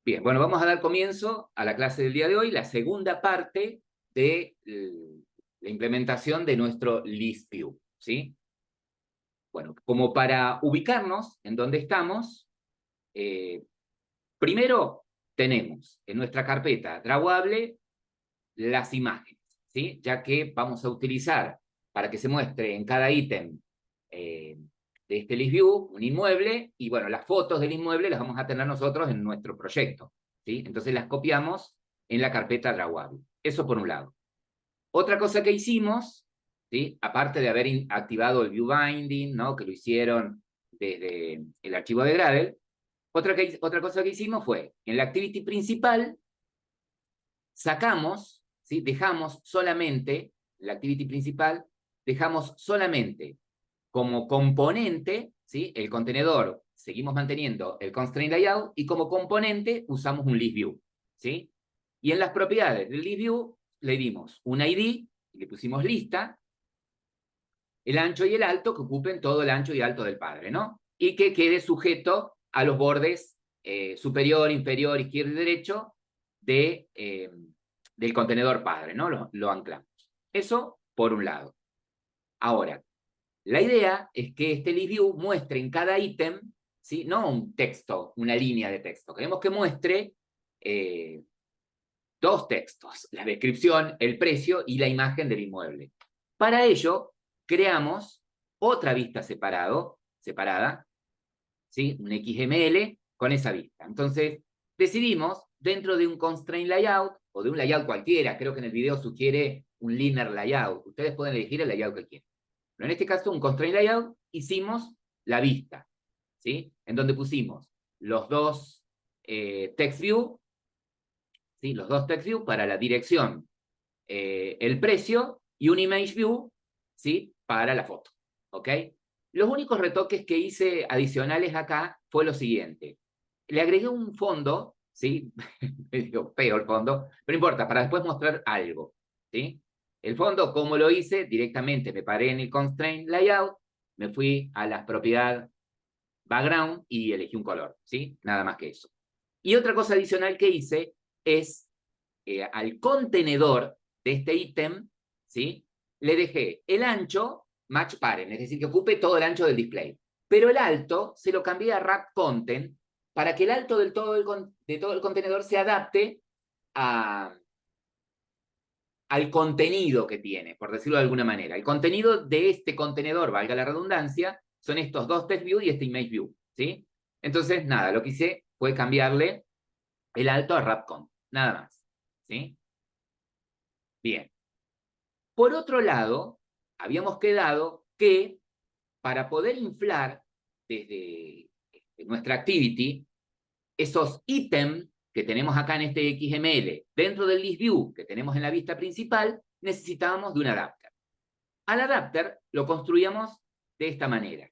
Bien, bueno, vamos a dar comienzo a la clase del día de hoy, la segunda parte de la implementación de nuestro list view, ¿sí? Bueno, como para ubicarnos en dónde estamos, primero tenemos en nuestra carpeta drawable las imágenes, ¿sí? Ya que vamos a utilizar para que se muestre en cada ítem de este list view un inmueble, y bueno, las fotos del inmueble las vamos a tener nosotros en nuestro proyecto, ¿sí? Entonces las copiamos en la carpeta drawable. Eso por un lado. Otra cosa que hicimos, ¿sí? Aparte de haber activado el view binding, ¿no? Que lo hicieron desde el archivo de Gradle, otra cosa que hicimos fue, en la activity principal, sacamos, ¿sí? Dejamos solamente, la activity principal, dejamos solamente como componente, ¿sí? El contenedor, seguimos manteniendo el constraint layout, y como componente usamos un list view, ¿sí? Y en las propiedades del list view le dimos un ID, y le pusimos lista, el ancho y el alto, que ocupen todo el ancho y alto del padre, ¿no? Y que quede sujeto a los bordes superior, inferior, izquierdo y derecho del contenedor padre, ¿no? Lo anclamos. Eso por un lado. Ahora, la idea es que este list view muestre en cada ítem, ¿sí? No un texto, una línea de texto. Queremos que muestre dos textos: la descripción, el precio y la imagen del inmueble. Para ello, creamos otra vista separada, ¿sí? Un XML con esa vista. Entonces, decidimos, dentro de un constraint layout, o de un layout cualquiera, creo que en el video sugiere un linear layout, ustedes pueden elegir el layout que quieran. Pero en este caso, un constraint layout, hicimos la vista, ¿sí? En donde pusimos los dos text view, ¿sí? Los dos text view para la dirección, el precio, y un image view, ¿sí? Para la foto, ¿ok? Los únicos retoques que hice adicionales acá fue lo siguiente. Le agregué un fondo, ¿sí? Medio feo el fondo, pero no importa, para después mostrar algo, ¿sí? El fondo, ¿cómo lo hice? Directamente me paré en el constraint layout, me fui a las propiedades background y elegí un color, ¿sí? Nada más que eso. Y otra cosa adicional que hice es, al contenedor de este ítem, ¿sí? Le dejé el ancho match parent, es decir, que ocupe todo el ancho del display. Pero el alto se lo cambié a wrap content para que el alto de todo el contenedor se adapte al contenido que tiene, por decirlo de alguna manera. El contenido de este contenedor, valga la redundancia, son estos dos text view y este image view, ¿sí? Entonces, nada, lo que hice fue cambiarle el alto a wrap content, nada más, ¿sí? Bien. Por otro lado, habíamos quedado que para poder inflar desde nuestra activity esos ítems que tenemos acá en este XML dentro del list view que tenemos en la vista principal, necesitábamos de un adapter. Al adapter lo construíamos de esta manera.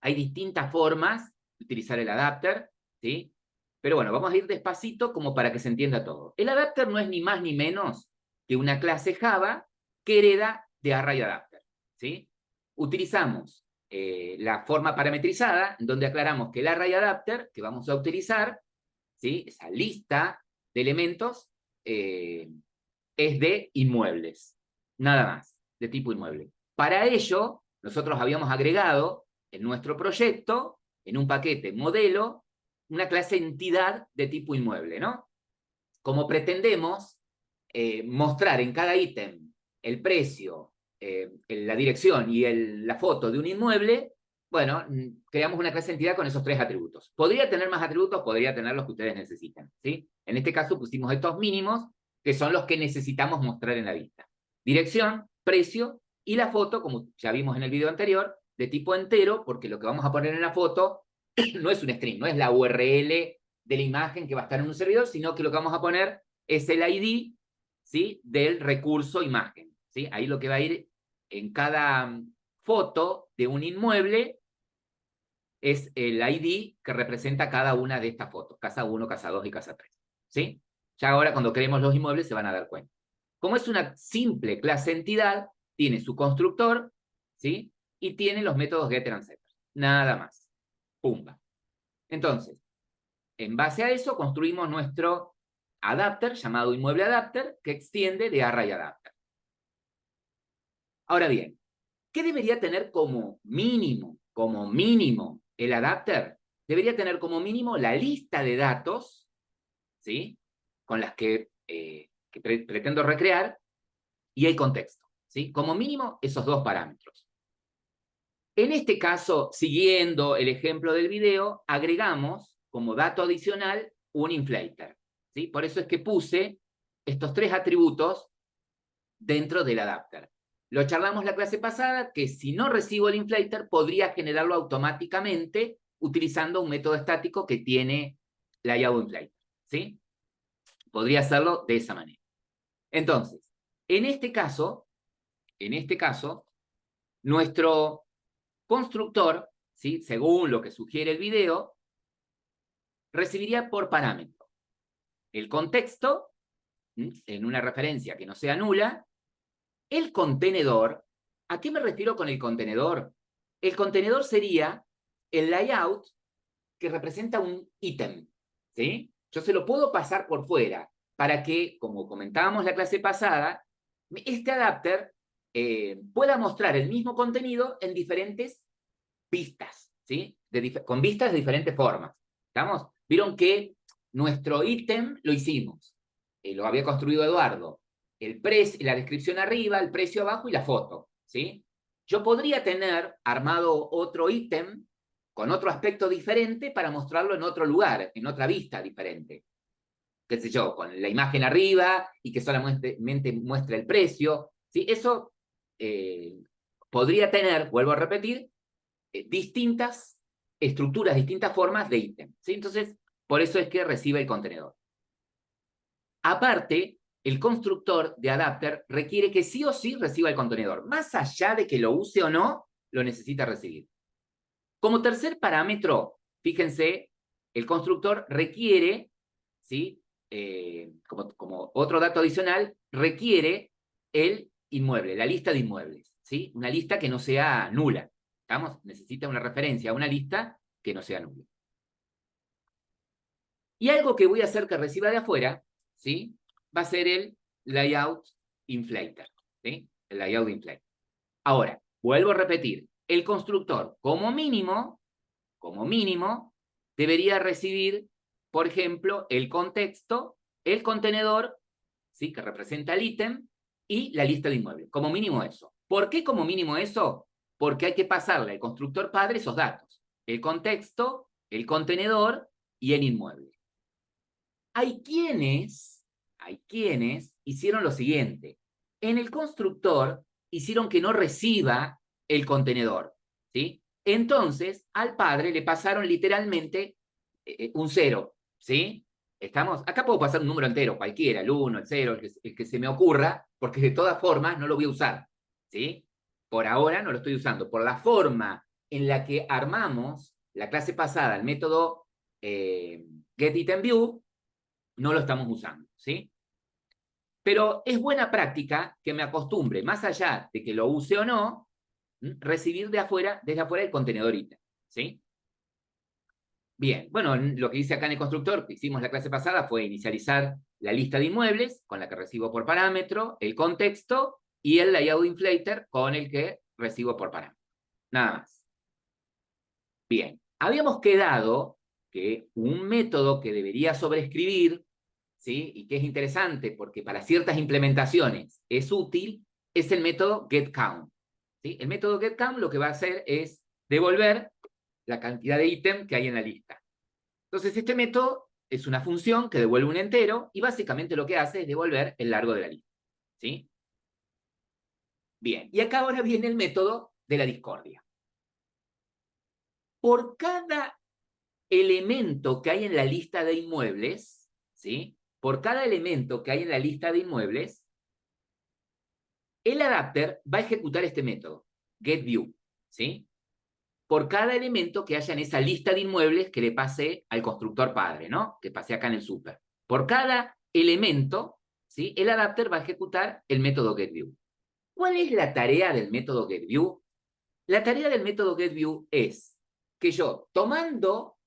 Hay distintas formas de utilizar el adapter, ¿sí? Pero bueno, vamos a ir despacito como para que se entienda todo. El adapter no es ni más ni menos que una clase Java que hereda de ArrayAdapter, ¿sí? Utilizamos la forma parametrizada, en donde aclaramos que el ArrayAdapter que vamos a utilizar, ¿sí? Esa lista de elementos, es de inmuebles, nada más, de tipo inmueble. Para ello, nosotros habíamos agregado en nuestro proyecto, en un paquete modelo, una clase entidad de tipo inmueble, ¿no? Como pretendemos mostrar en cada ítem el precio, la dirección y la foto de un inmueble, bueno, creamos una clase entidad con esos tres atributos. Podría tener más atributos, podría tener los que ustedes necesiten, ¿sí? En este caso pusimos estos mínimos, que son los que necesitamos mostrar en la vista. Dirección, precio y la foto, como ya vimos en el video anterior, de tipo entero, porque lo que vamos a poner en la foto no es un string, no es la URL de la imagen que va a estar en un servidor, sino que lo que vamos a poner es el ID, ¿sí? Del recurso imagen, ¿sí? Ahí lo que va a ir en cada foto de un inmueble es el ID que representa cada una de estas fotos, casa 1, casa 2 y casa 3, ¿sí? Ya ahora cuando creemos los inmuebles se van a dar cuenta. Como es una simple clase entidad, tiene su constructor, ¿sí? Y tiene los métodos getter and setter, nada más. Pumba. Entonces, en base a eso construimos nuestro adapter, llamado inmueble adapter, que extiende de ArrayAdapter. Ahora bien, ¿qué debería tener como mínimo el adapter? Debería tener como mínimo la lista de datos, ¿sí?, con las que pretendo recrear, y el contexto, ¿sí? Como mínimo esos dos parámetros. En este caso, siguiendo el ejemplo del video, agregamos como dato adicional un inflator, ¿sí? Por eso es que puse estos tres atributos dentro del adapter. Lo charlamos la clase pasada, que si no recibo el inflator, podría generarlo automáticamente utilizando un método estático que tiene layoutInflator, ¿sí? Podría hacerlo de esa manera. Entonces, en este caso, nuestro constructor, ¿sí?, según lo que sugiere el video, recibiría por parámetro el contexto, en una referencia que no sea nula, el contenedor. ¿A qué me refiero con el contenedor? El contenedor sería el layout que representa un ítem, ¿sí? Yo se lo puedo pasar por fuera para que, como comentábamos la clase pasada, este adapter pueda mostrar el mismo contenido en diferentes vistas, ¿sí? Con vistas de diferentes formas. ¿Estamos? Vieron que nuestro ítem lo hicimos, lo había construido Eduardo, la descripción arriba, el precio abajo y la foto, ¿sí? Yo podría tener armado otro ítem con otro aspecto diferente para mostrarlo en otro lugar, en otra vista diferente. Qué sé yo, con la imagen arriba y que solamente muestre el precio, ¿sí? Eso podría tener, vuelvo a repetir, distintas estructuras, distintas formas de ítem, ¿sí? Entonces, por eso es que recibe el contenedor. Aparte, el constructor de adapter requiere que sí o sí reciba el contenedor. Más allá de que lo use o no, lo necesita recibir. Como tercer parámetro, fíjense, el constructor requiere, ¿sí?, como otro dato adicional, requiere el inmueble, la lista de inmuebles, ¿sí? Una lista que no sea nula. ¿Estamos? Necesita una referencia a una lista que no sea nula. Y algo que voy a hacer que reciba de afuera, ¿sí?, va a ser el layout inflator, ¿sí? El layout inflator. Ahora, vuelvo a repetir, el constructor, como mínimo, debería recibir, por ejemplo, el contexto, el contenedor, ¿sí?, que representa el ítem, y la lista de inmuebles. Como mínimo eso. ¿Por qué como mínimo eso? Porque hay que pasarle al constructor padre esos datos. El contexto, el contenedor y el inmueble. Hay quienes hicieron lo siguiente. En el constructor hicieron que no reciba el contenedor, ¿sí? Entonces, al padre le pasaron literalmente un 0, ¿sí? ¿Estamos? Acá puedo pasar un número entero, cualquiera, el 1, el 0, el que se me ocurra, porque de todas formas no lo voy a usar, ¿sí? Por ahora no lo estoy usando. Por la forma en la que armamos la clase pasada, el método getItemView, no lo estamos usando, ¿sí? Pero es buena práctica que me acostumbre, más allá de que lo use o no, recibir desde afuera el contenedor ítem, ¿sí? Bien, bueno, lo que hice acá en el constructor, que hicimos la clase pasada, fue inicializar la lista de inmuebles con la que recibo por parámetro, el contexto y el layout inflator con el que recibo por parámetro. Nada más. Bien, habíamos quedado que un método que debería sobreescribir, ¿sí?, y que es interesante porque para ciertas implementaciones es útil, es el método getCount, ¿sí? El método getCount lo que va a hacer es devolver la cantidad de ítem que hay en la lista. Entonces, este método es una función que devuelve un entero y básicamente lo que hace es devolver el largo de la lista, ¿sí? Bien, y acá ahora viene el método de la discordia. Por cada elemento que hay en la lista de inmuebles, ¿sí? Por cada elemento que hay en la lista de inmuebles, el adapter va a ejecutar este método, getView, ¿sí? Por cada elemento que haya en esa lista de inmuebles que le pase al constructor padre, ¿no? Que pasé acá en el super. Por cada elemento, ¿sí?, el adapter va a ejecutar el método getView. ¿Cuál es la tarea del método getView? La tarea del método getView es que yo, tomando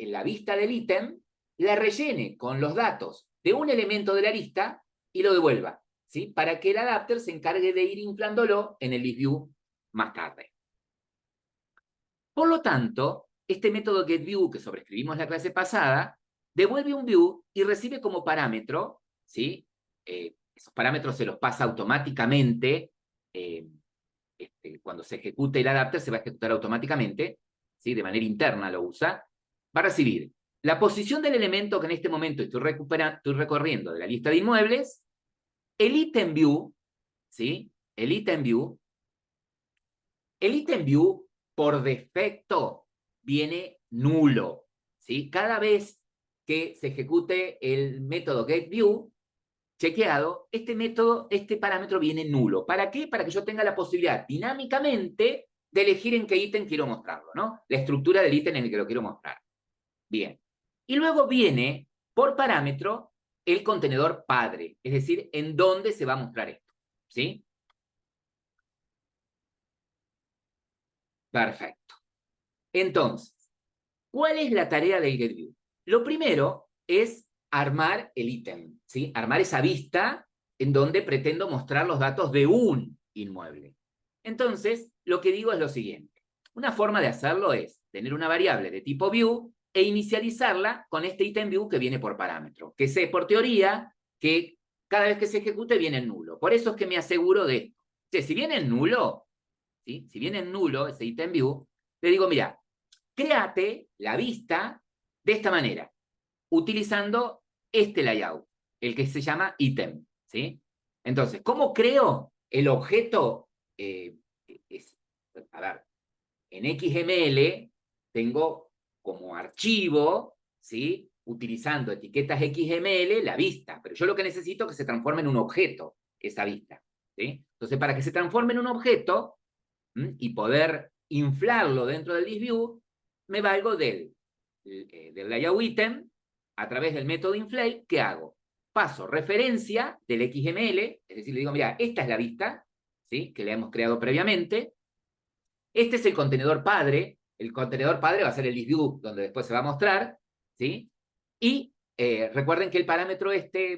en la vista del ítem, la rellene con los datos de un elemento de la lista y lo devuelva, ¿sí? Para que el adapter se encargue de ir inflándolo en el ListView más tarde. Por lo tanto, este método getView que sobrescribimos la clase pasada, devuelve un view y recibe como parámetro, ¿sí? Esos parámetros se los pasa automáticamente, cuando se ejecute el adapter se va a ejecutar automáticamente, ¿sí? De manera interna lo usa, va a recibir la posición del elemento que en este momento estoy recorriendo de la lista de inmuebles, el item view, ¿sí? El item view por defecto viene nulo, ¿sí? Cada vez que se ejecute el método getView chequeado, este parámetro viene nulo. ¿Para qué? Para que yo tenga la posibilidad dinámicamente de elegir en qué ítem quiero mostrarlo, ¿no? La estructura del ítem en el que lo quiero mostrar. Bien. Y luego viene, por parámetro, el contenedor padre, es decir, en dónde se va a mostrar esto, ¿sí? Perfecto. Entonces, ¿cuál es la tarea del getView? Lo primero es armar el ítem, ¿sí? Armar esa vista en donde pretendo mostrar los datos de un inmueble. Entonces, lo que digo es lo siguiente. Una forma de hacerlo es tener una variable de tipo view e inicializarla con este ítem view que viene por parámetro, que sé por teoría que cada vez que se ejecute viene en nulo. Por eso es que me aseguro de esto. Si viene en nulo, ¿sí? Si viene en nulo ese ítem view, le digo, mira, créate la vista de esta manera, utilizando este layout, el que se llama ítem, ¿sí? Entonces, ¿cómo creo el objeto? A ver, en XML tengo como archivo, ¿sí? Utilizando etiquetas XML la vista, pero yo lo que necesito es que se transforme en un objeto, esa vista, ¿sí? Entonces, para que se transforme en un objeto y poder inflarlo dentro del ListView, me valgo del layout item a través del método inflate. ¿Qué hago? Paso referencia del XML, es decir, le digo, mira, esta es la vista, ¿sí? Que le hemos creado previamente. Este es el contenedor padre. El contenedor padre va a ser el ListView, donde después se va a mostrar, ¿sí? Y recuerden que el parámetro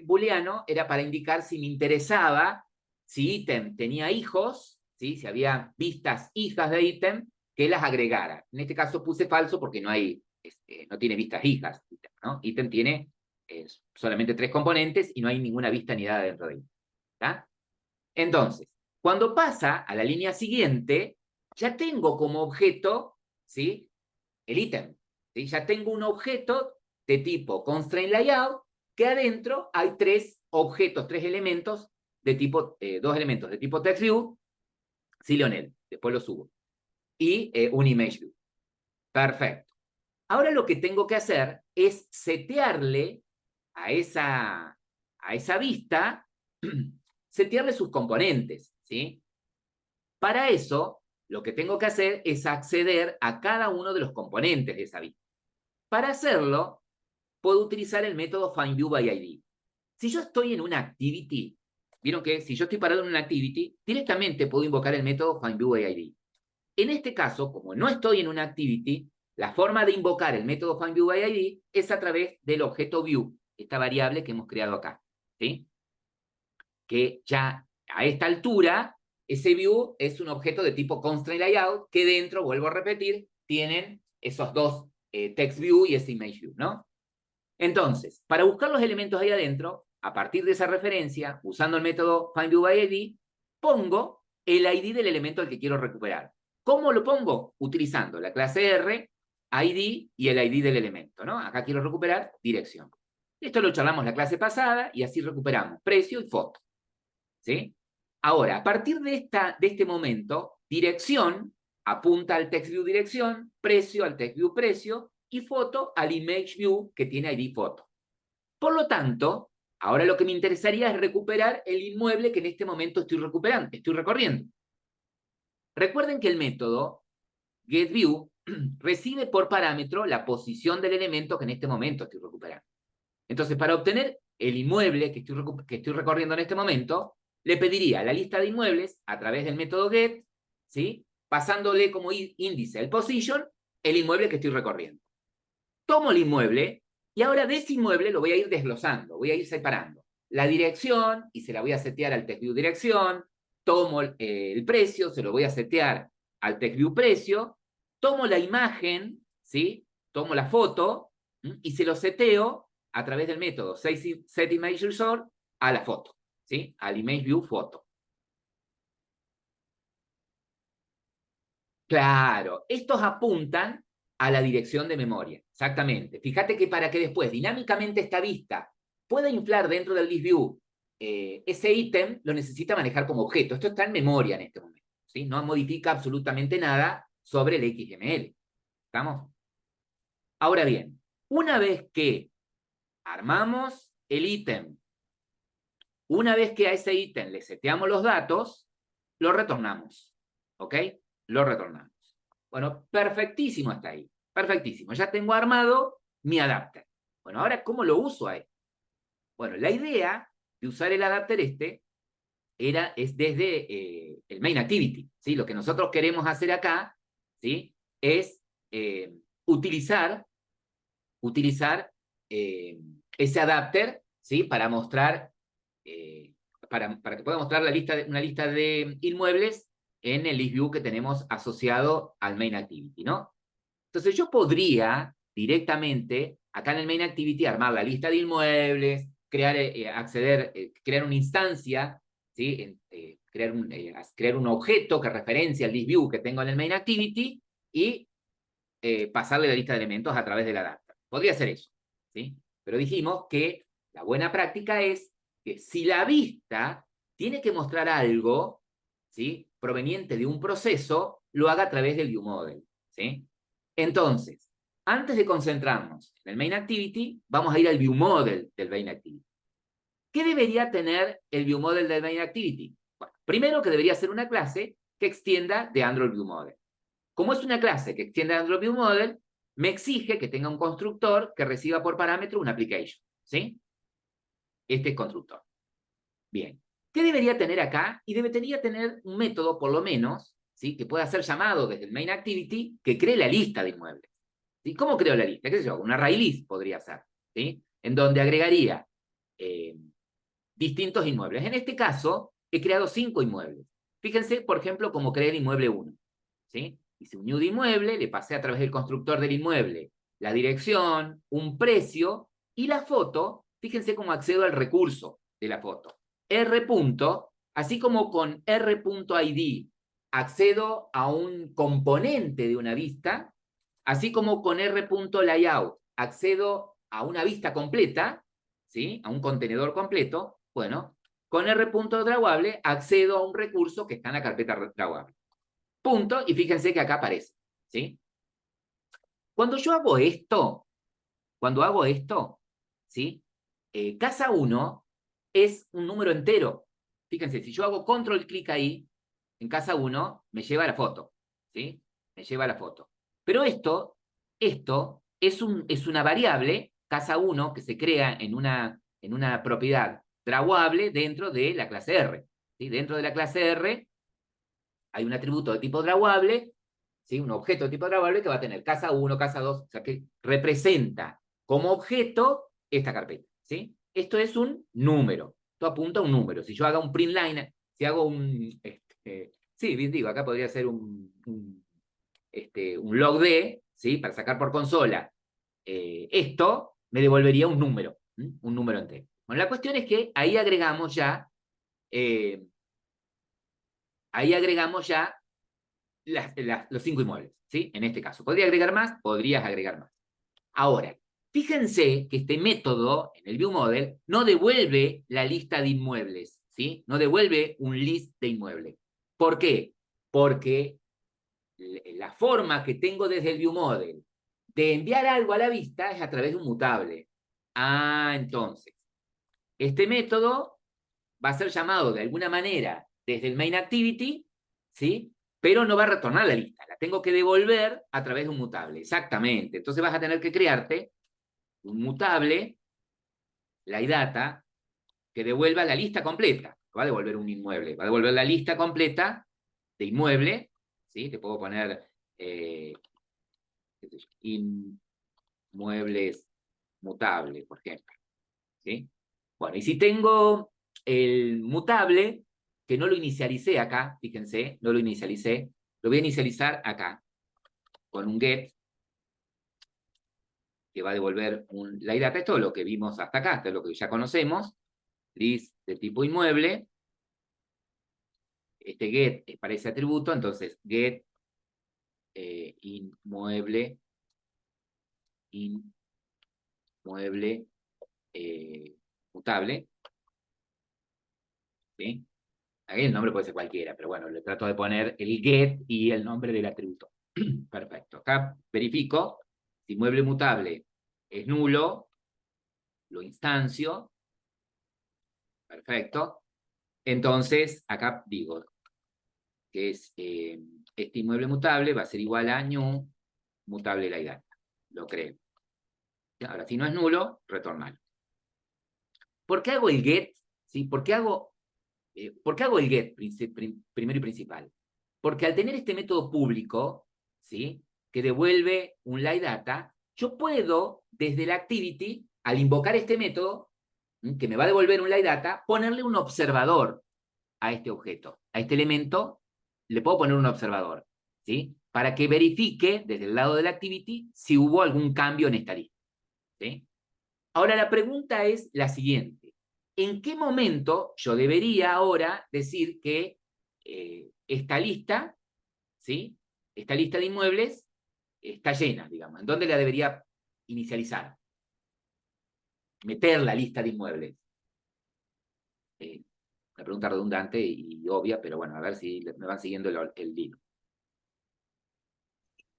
booleano era para indicar si me interesaba, si ítem tenía hijos, ¿sí? Si había vistas hijas de ítem, que las agregara. En este caso puse falso porque no tiene vistas hijas, ¿no? Ítem tiene solamente 3 componentes y no hay ninguna vista ni nada dentro de él. ¿Tá? Entonces, cuando pasa a la línea siguiente, ya tengo como objeto, ¿sí? El ítem, ¿sí? Ya tengo un objeto de tipo constraint layout, que adentro hay 3 objetos, 3 elementos de tipo, 2 elementos de tipo text view, sí, Leonel, después lo subo, y un image view. Perfecto. Ahora lo que tengo que hacer es setearle a esa vista, setearle sus componentes, ¿sí? Para eso, lo que tengo que hacer es acceder a cada uno de los componentes de esa vista. Para hacerlo, puedo utilizar el método findViewById. Si yo estoy en una activity, vieron que si yo estoy parado en una activity, directamente puedo invocar el método findViewById. En este caso, como no estoy en una activity, la forma de invocar el método findViewById es a través del objeto view, esta variable que hemos creado acá, ¿sí? Que ya a esta altura, ese view es un objeto de tipo constraint layout que dentro, vuelvo a repetir, tienen esos dos text view y ese image view, ¿no? Entonces, para buscar los elementos ahí adentro, a partir de esa referencia, usando el método findViewById, pongo el ID del elemento al que quiero recuperar. ¿Cómo lo pongo? Utilizando la clase R, ID y el ID del elemento, ¿no? Acá quiero recuperar dirección. Esto lo charlamos la clase pasada y así recuperamos precio y foto, ¿sí? Ahora, a partir de este momento, dirección apunta al text view dirección, precio al text view precio y foto al image view que tiene ID foto. Por lo tanto, ahora lo que me interesaría es recuperar el inmueble que en este momento estoy recorriendo. Recuerden que el método getView recibe por parámetro la posición del elemento que en este momento estoy recuperando. Entonces, para obtener el inmueble que estoy recorriendo en este momento, le pediría la lista de inmuebles a través del método get, ¿sí? Pasándole como índice el position, el inmueble que estoy recorriendo. tomo el inmueble y ahora de ese inmueble lo voy a ir desglosando, voy a ir separando la dirección y se la voy a setear al TextView dirección, tomo el precio, se lo voy a setear al TextView precio, tomo la imagen, ¿sí? Tomo la foto y se lo seteo a través del método setImageResort a la foto, ¿sí? Al ImageView foto. Claro, estos apuntan a la dirección de memoria, exactamente. Fíjate que para que después dinámicamente esta vista pueda inflar dentro del ListView ese ítem, lo necesita manejar como objeto. Esto está en memoria en este momento, ¿sí? No modifica absolutamente nada sobre el XML. ¿Estamos? Ahora bien, una vez que armamos el ítem, una vez que a ese ítem le seteamos los datos, lo retornamos, ¿ok? Lo retornamos. Bueno, perfectísimo hasta ahí. Perfectísimo. Ya tengo armado mi adapter. Bueno, ahora, ¿cómo lo uso ahí? Bueno, la idea de usar el adapter es desde el main activity, ¿sí? Lo que nosotros queremos hacer acá, ¿sí? Es utilizar ese adapter, ¿sí? Para mostrar, para que pueda mostrar una lista de inmuebles en el list view que tenemos asociado al main activity, ¿no? Entonces yo podría directamente, acá en el main activity, armar la lista de inmuebles, crear una instancia, ¿sí? Crear un objeto que referencia al list view que tengo en el main activity y pasarle la lista de elementos a través del adapter. Podría hacer eso, ¿sí? Pero dijimos que la buena práctica es que si la vista tiene que mostrar algo, ¿sí? Proveniente de un proceso, lo haga a través del viewModel, ¿sí? Entonces, antes de concentrarnos en el main activity, vamos a ir al viewModel del main activity. ¿Qué debería tener el viewModel del main activity? Bueno, primero que debería ser una clase que extienda de Android viewModel. Como es una clase que extiende Android viewModel, me exige que tenga un constructor que reciba por parámetro una application, ¿sí? Este es constructor. Bien. ¿Qué debería tener acá? Y debería tener un método, por lo menos, ¿sí? Que pueda ser llamado desde el main activity, que cree la lista de inmuebles. ¿Sí? ¿Cómo creo la lista? ¿Qué sé yo? Una array list podría ser, ¿sí? En donde agregaría distintos inmuebles. En este caso, he creado 5 inmuebles. Fíjense, por ejemplo, cómo creé el inmueble 1, ¿sí? Hice un new de inmueble, le pasé a través del constructor del inmueble la dirección, un precio y la foto. Fíjense cómo accedo al recurso de la foto. R. Así como con R.id accedo a un componente de una vista, así como con R.layout accedo a una vista completa, ¿sí? A un contenedor completo, bueno, con R.drawable accedo a un recurso que está en la carpeta drawable. Punto, y fíjense que acá aparece, ¿sí? Cuando yo hago esto, ¿sí? Casa 1 es un número entero. Fíjense, si yo hago control clic ahí, en casa 1, me lleva a la foto, ¿sí? Me lleva a la foto. Pero esto es una variable, casa 1, que se crea en una propiedad drawable dentro de la clase R, ¿sí? Dentro de la clase R hay un atributo de tipo drawable, ¿sí? Un objeto de tipo drawable que va a tener casa 1, casa 2, o sea, que representa como objeto esta carpeta, ¿sí? Esto es un número, esto apunta a un número. Si yo hago un print line, si hago sí, bien digo, acá podría ser un log_d, ¿sí? Para sacar por consola, esto me devolvería un número, ¿sí? Un número entero. Bueno, la cuestión es que eh, ahí agregamos ya los 5 inmuebles, ¿sí? En este caso. ¿Podría agregar más? Podrías agregar más. Ahora, fíjense que este método, en el viewModel, no devuelve la lista de inmuebles, ¿sí? No devuelve un list de inmuebles. ¿Por qué? Porque la forma que tengo desde el viewModel de enviar algo a la vista es a través de un mutable. Entonces, este método va a ser llamado de alguna manera desde el main activity, ¿sí? Pero no va a retornar la lista, la tengo que devolver a través de un mutable, exactamente. Entonces vas a tener que crearte un mutable, la idata, que devuelva la lista completa. Va a devolver un inmueble, va a devolver la lista completa de inmueble, ¿sí? Te puedo poner in muebles mutables, por ejemplo. ¿Sí? Bueno, y si tengo el mutable, que no lo inicialicé acá, fíjense, no lo inicialicé, lo voy a inicializar acá, con un get, que va a devolver un laydata. Esto es lo que vimos hasta acá, esto es lo que ya conocemos, list de tipo inmueble. Este get es para ese atributo, entonces get inmueble mutable, ¿sí? Aquí el nombre puede ser cualquiera, pero bueno, le trato de poner el get y el nombre del atributo. Perfecto. Acá verifico si inmueble mutable es nulo, lo instancio. Perfecto. Entonces, acá digo que es este inmueble mutable va a ser igual a new mutable la data. Lo creo. Ahora, si no es nulo, retornalo. ¿Por qué hago el get? ¿Sí? ¿Por qué hago el get primero y principal? Porque al tener este método público, ¿sí? Que devuelve un LiData, yo puedo, desde la activity, al invocar este método, que me va a devolver un LiData, ponerle un observador a este objeto, a este elemento, le puedo poner un observador, ¿sí? Para que verifique, desde el lado de la activity, si hubo algún cambio en esta lista, ¿sí? Ahora la pregunta es la siguiente. ¿En qué momento yo debería ahora decir que esta lista, ¿sí? Esta lista de inmuebles está llena, digamos? ¿En dónde la debería inicializar? Meter la lista de inmuebles. Una pregunta redundante y obvia, pero bueno, a ver si me van siguiendo el hilo.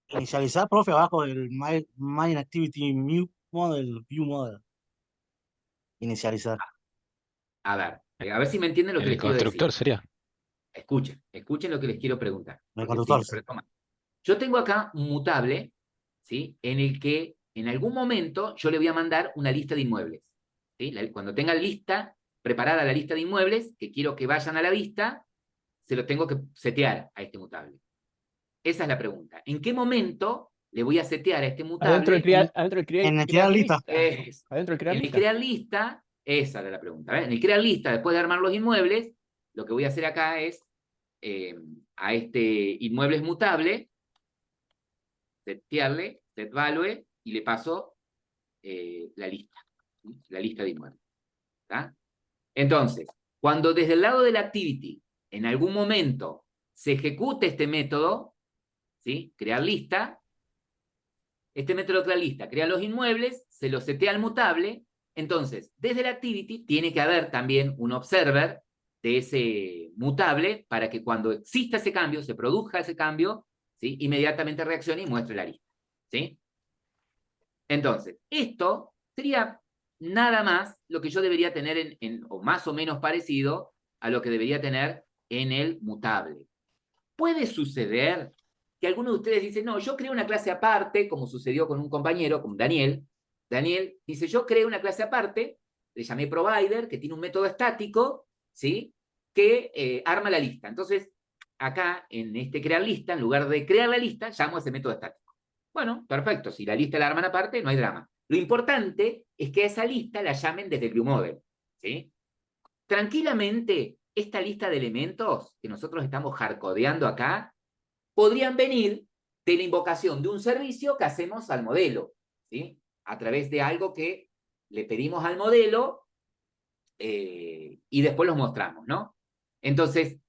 Inicializar, profe, abajo del Main Activity View Model. Inicializar. A ver si me entienden lo En que el les quiero decir. constructor sería. Escuchen lo que les quiero preguntar. El Porque si conductor, sí. retoman. Yo tengo acá un mutable, ¿sí? En el que en algún momento yo le voy a mandar una lista de inmuebles. ¿Sí? Cuando tenga preparada la lista de inmuebles, que quiero que vayan a la vista, se lo tengo que setear a este mutable. Esa es la pregunta. ¿En qué momento le voy a setear a este mutable? Adentro del En el crear crear lista. Adentro del crear En el lista. crear lista, esa era la pregunta. ¿Ves? En el crear lista, después de armar los inmuebles, lo que voy a hacer acá es a este inmuebles mutable, setearle, set value, y le paso la lista, ¿sí? La lista de inmuebles. ¿Tá? Entonces, cuando desde el lado de la activity, en algún momento, se ejecute este método, ¿sí? Crear lista, este método crear lista crea los inmuebles, se los setea al mutable, entonces, desde la activity tiene que haber también un observer de ese mutable para que cuando exista ese cambio, se produzca ese cambio, ¿sí? Inmediatamente reaccione y muestre la lista, ¿sí? Entonces, esto sería nada más lo que yo debería tener o más o menos parecido a lo que debería tener en el mutable. Puede suceder que algunos de ustedes dicen, no, yo creé una clase aparte, como sucedió con un compañero, con Daniel. Daniel dice, yo creé una clase aparte, le llamé provider, que tiene un método estático, ¿sí? Que arma la lista. Entonces, acá, en este crear lista, en lugar de crear la lista, llamo a ese método estático. Bueno, perfecto, si la lista la arman aparte, no hay drama. Lo importante es que a esa lista la llamen desde ViewModel, ¿sí? Tranquilamente, esta lista de elementos que nosotros estamos hardcodeando acá, podrían venir de la invocación de un servicio que hacemos al modelo, ¿sí? A través de algo que le pedimos al modelo y después los mostramos, ¿no? Entonces,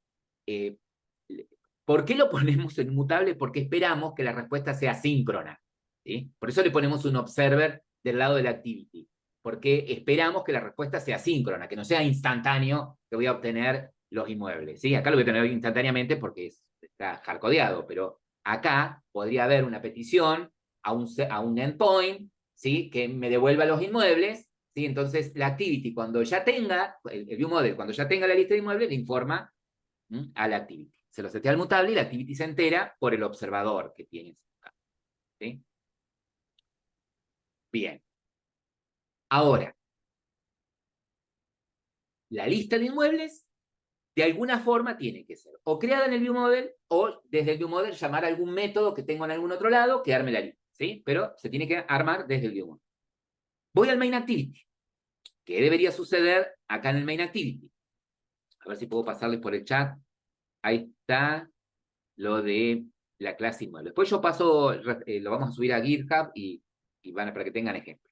¿por qué lo ponemos en mutable? Porque esperamos que la respuesta sea síncrona, ¿sí? Por eso le ponemos un observer del lado de la activity, porque esperamos que la respuesta sea síncrona, que no sea instantáneo que voy a obtener los inmuebles, ¿sí? Acá lo voy a tener instantáneamente porque está hardcodeado, pero acá podría haber una petición a un endpoint, ¿sí? Que me devuelva los inmuebles, ¿sí? Entonces la activity, cuando ya tenga, el ViewModel, cuando ya tenga la lista de inmuebles, le informa a la activity. Se lo setea al mutable y la activity se entera por el observador que tiene. ¿Sí? Bien. Ahora, la lista de inmuebles de alguna forma tiene que ser o creada en el ViewModel o desde el ViewModel llamar a algún método que tengo en algún otro lado que arme la lista. ¿sí? Pero se tiene que armar desde el view model. Voy al main activity. ¿Qué debería suceder acá en el main activity? A ver si puedo pasarles por el chat. Ahí está lo de la clase inmueble. Después yo paso, lo vamos a subir a GitHub y van para que tengan ejemplo.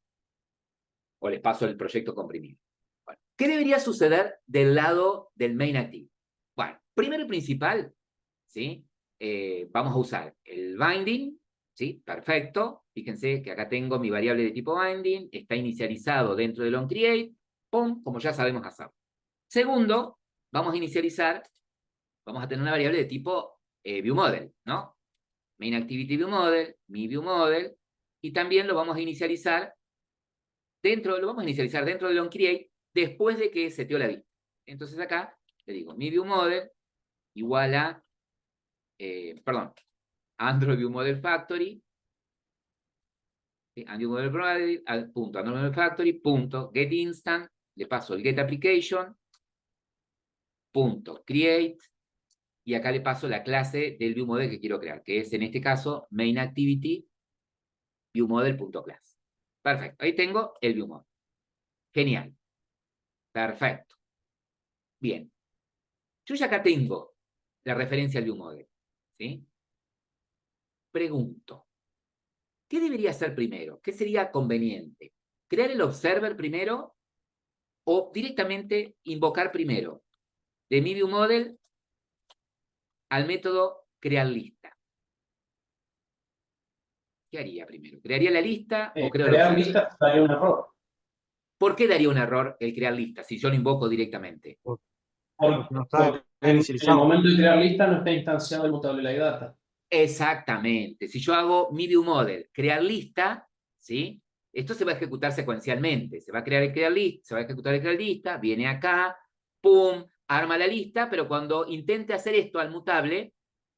O les paso el proyecto comprimido. Bueno, ¿qué debería suceder del lado del main activity? Bueno, primero y principal, ¿sí? Vamos a usar el binding, ¿sí? Perfecto. Fíjense que acá tengo mi variable de tipo binding, está inicializado dentro del onCreate, ¡pum! Como ya sabemos hacerlo. Segundo, vamos a inicializar, vamos a tener una variable de tipo viewModel, ¿no? Main activity viewModel, mi viewModel, y también lo vamos a inicializar dentro del onCreate después de que seteó la vista. Entonces acá le digo mi viewModel igual a, Android viewModel Factory, Android Model Provided, punto, Android Model Factory, punto, get instant, le paso el get application, punto, create, y acá le paso la clase del viewModel que quiero crear, que es en este caso main activity viewModel.class. Perfecto, ahí tengo el viewModel. Genial. Perfecto. Bien. Yo ya acá tengo la referencia al viewModel, ¿sí? Pregunto, ¿qué debería hacer primero? ¿Qué sería conveniente? ¿Crear el observer primero o directamente invocar primero de mi viewModel al método crear lista? ¿Qué haría primero? ¿Crearía la lista o creo el Crear observer? listas daría un error. ¿Por qué daría un error el crear lista si yo lo invoco directamente? Porque no está Porque en el inicializado. momento de crear lista no está instanciado el mutable la data. Exactamente. Si yo hago mi viewModel, crear lista, ¿sí? Esto se va a ejecutar secuencialmente. Se va a crear el crear lista, se va a ejecutar el crear lista, viene acá, pum, arma la lista, pero cuando intente hacer esto al mutable,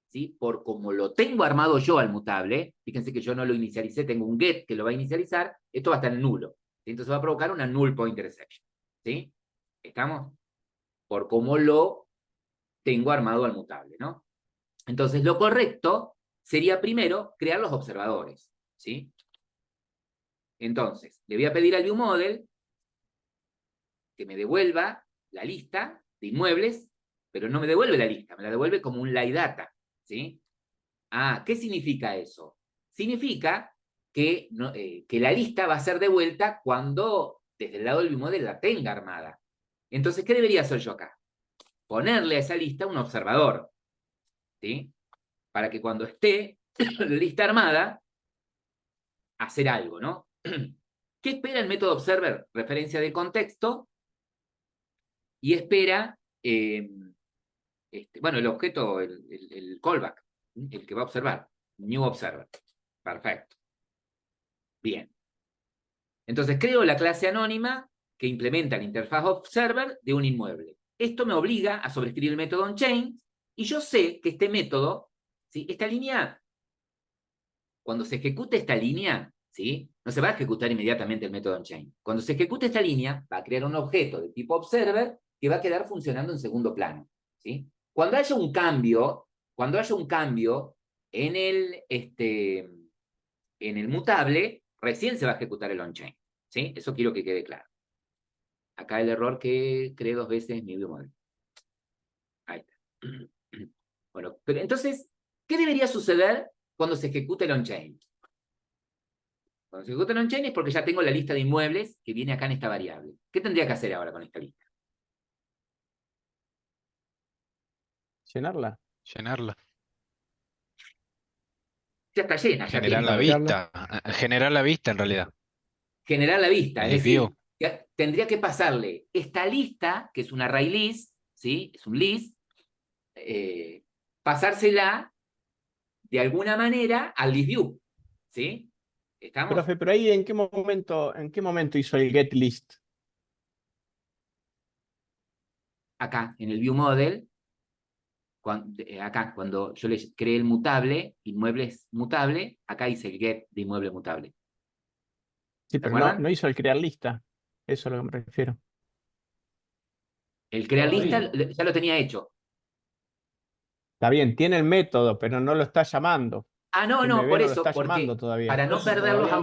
¿sí? Por como lo tengo armado yo al mutable, fíjense que yo no lo inicialicé, tengo un get que lo va a inicializar, esto va a estar en nulo. ¿Sí? Entonces va a provocar una null pointer exception. ¿Sí? ¿Estamos? Por cómo lo tengo armado al mutable, ¿no? Entonces, lo correcto sería primero crear los observadores, ¿sí? Entonces, le voy a pedir al viewModel que me devuelva la lista de inmuebles, pero no me devuelve la lista, me la devuelve como un LiData, ¿sí? Ah, ¿qué significa eso? Significa que, no, que la lista va a ser devuelta cuando desde el lado del viewModel la tenga armada. Entonces, ¿qué debería hacer yo acá? Ponerle a esa lista un observador, ¿sí? Para que cuando esté la lista armada, hacer algo, ¿no? ¿Qué espera el método observer? Referencia de contexto y espera, bueno, el objeto, el callback, el que va a observar, new observer. Perfecto. Bien. Entonces creo la clase anónima que implementa la interfaz observer de un inmueble. Esto me obliga a sobreescribir el método onChain y yo sé que este método, ¿sí? Esta línea, cuando se ejecute esta línea, ¿sí? No se va a ejecutar inmediatamente el método onChain. Cuando se ejecute esta línea, va a crear un objeto de tipo observer que va a quedar funcionando en segundo plano, ¿sí? Cuando haya un cambio en el mutable, recién se va a ejecutar el onChain, ¿sí? Eso quiero que quede claro. Acá el error que creé 2 veces mi viewModel. Ahí está. Bueno, pero entonces, ¿qué debería suceder cuando se ejecute el onChain? Cuando se ejecuta el onChain es porque ya tengo la lista de inmuebles que viene acá en esta variable. ¿Qué tendría que hacer ahora con esta lista? Llenarla. Llenarla. Ya está llena, ya Generar tiene. la Cambiarla. vista. Generar la vista en realidad. Generar la vista, es Nice view. decir, tendría que pasarle esta lista, que es un array list, ¿sí? Es un list, pasársela de alguna manera al list view, ¿sí? ¿Estamos? Profe, pero ahí en qué momento hizo el get list? Acá, en el view model, acá, cuando yo le creé el mutable, inmuebles mutable, acá hice el get de inmueble mutable. Sí, ¿Se pero no, acuerdan? no hizo el crear lista. Eso es a lo que me refiero. El crear lista Todavía. ya lo tenía hecho. Está bien, tiene el método, pero no lo está llamando. Ah, no, Que no, me ve por no lo eso, está porque llamando todavía. para no Eso perderlos a todavía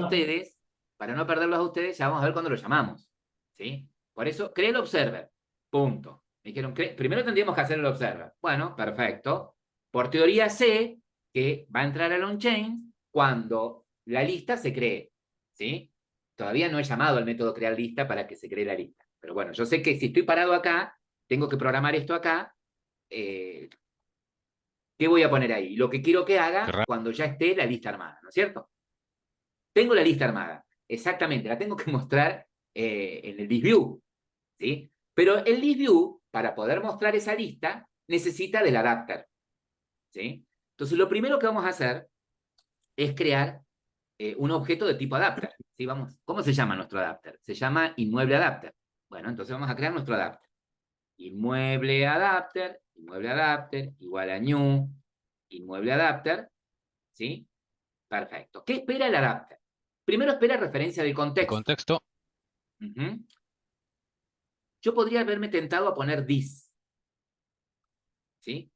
no. ustedes, ya vamos a ver cuándo lo llamamos. ¿Sí? Por eso, cree el observer. Punto. Me dijeron, primero tendríamos que hacer el observer. Bueno, perfecto. Por teoría sé que va a entrar al on-chain cuando la lista se cree. ¿Sí? Todavía no he llamado al método crear lista para que se cree la lista. Pero bueno, yo sé que si estoy parado acá, tengo que programar esto acá. ¿Qué voy a poner ahí? Lo que quiero que Qué haga raro. cuando ya esté la lista armada, ¿no es cierto? Tengo la lista armada, exactamente, la tengo que mostrar en el list view, ¿sí? Pero el list view, para poder mostrar esa lista, necesita del adapter, ¿sí? Entonces, lo primero que vamos a hacer es crear un objeto de tipo adapter, ¿sí? Vamos, ¿cómo se llama nuestro adapter? Se llama inmueble adapter. Bueno, entonces vamos a crear nuestro adapter. Inmueble adapter, igual a new, inmueble adapter, ¿sí? Perfecto. ¿Qué espera el adapter? Primero espera referencia del El contexto. contexto, Ujú. Yo podría haberme tentado a poner this. ¿Sí?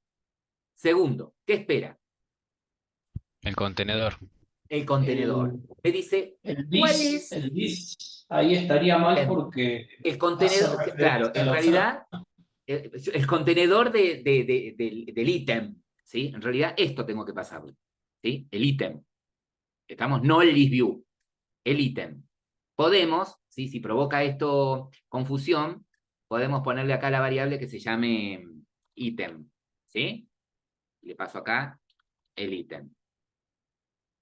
Segundo, ¿qué espera? el contenedor. El contenedor. El, Me dice, el ¿cuál this, es el this ahí estaría mal el porque hace contenedor? Claro, referencia en al observer. realidad, el contenedor del ítem. ¿Sí? En realidad, esto tengo que pasarle. ¿Sí? El ítem. Estamos, no el list view. El ítem. Podemos, ¿sí? Si provoca esto confusión, podemos ponerle acá la variable que se llame ítem, ¿sí? Le paso acá el ítem,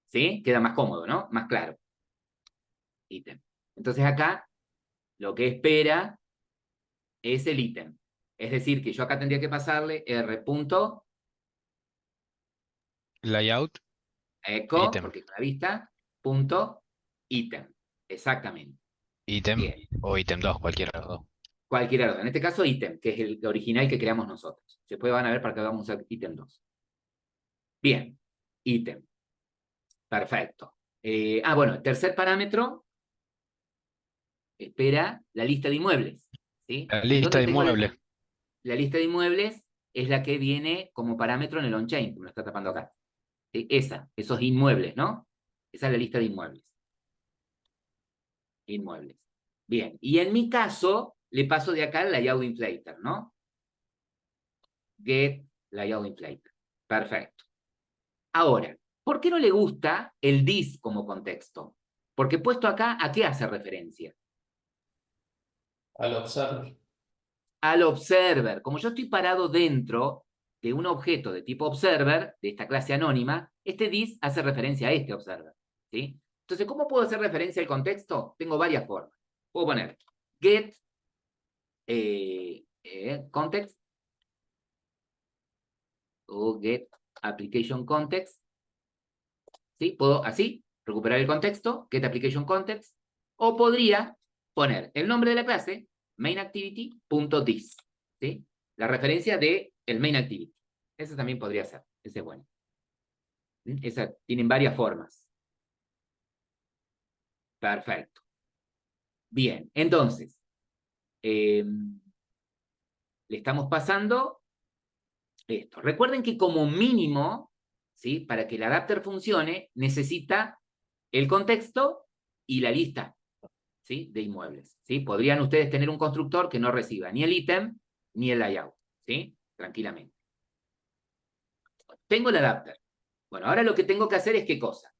¿sí? Queda más cómodo, ¿no? Más claro. Ítem. Entonces acá lo que espera es el ítem. Es decir, que yo acá tendría que pasarle r.echo, Layout, ítem. porque es una vista, punto, ítem. Exactamente. Ítem Bien. o ítem 2, cualquiera de los dos. Cualquier orden. En este caso, ítem, que es el original que creamos nosotros. Después van a ver para qué vamos a usar ítem 2. Bien. Ítem. Perfecto. Bueno, el tercer parámetro espera la lista de inmuebles. ¿Sí? La lista ¿Dónde de tengo inmuebles. la lista de inmuebles? Es la que viene como parámetro en el on-chain, que me lo está tapando acá. ¿Sí? Esos inmuebles, ¿no? Esa es la lista de inmuebles. Inmuebles. Bien, y en mi caso, le paso de acá el layout inflator, ¿no? Get layout inflator. Perfecto. Ahora, ¿por qué no le gusta el this como contexto? Porque puesto acá, ¿a qué hace referencia? Al observer. Al observer. Como yo estoy parado dentro de un objeto de tipo observer, de esta clase anónima, este this hace referencia a este observer. ¿Sí? Entonces, ¿cómo puedo hacer referencia al contexto? Tengo varias formas. Puedo poner get context o get application context. ¿Sí? Puedo así recuperar el contexto, get application context, o podría poner el nombre de la clase, mainActivity.this. ¿Sí? La referencia de el mainActivity. Ese también podría ser, ese es bueno. Esa tienen varias formas. Perfecto. Bien, entonces, le estamos pasando esto. Recuerden que como mínimo, ¿sí? Para que el adapter funcione, necesita el contexto y la lista, ¿sí? De inmuebles. ¿Sí? Podrían ustedes tener un constructor que no reciba ni el ítem ni el layout. ¿Sí? Tranquilamente. Tengo el adapter. Bueno, ahora lo que tengo que hacer es ¿qué cosa?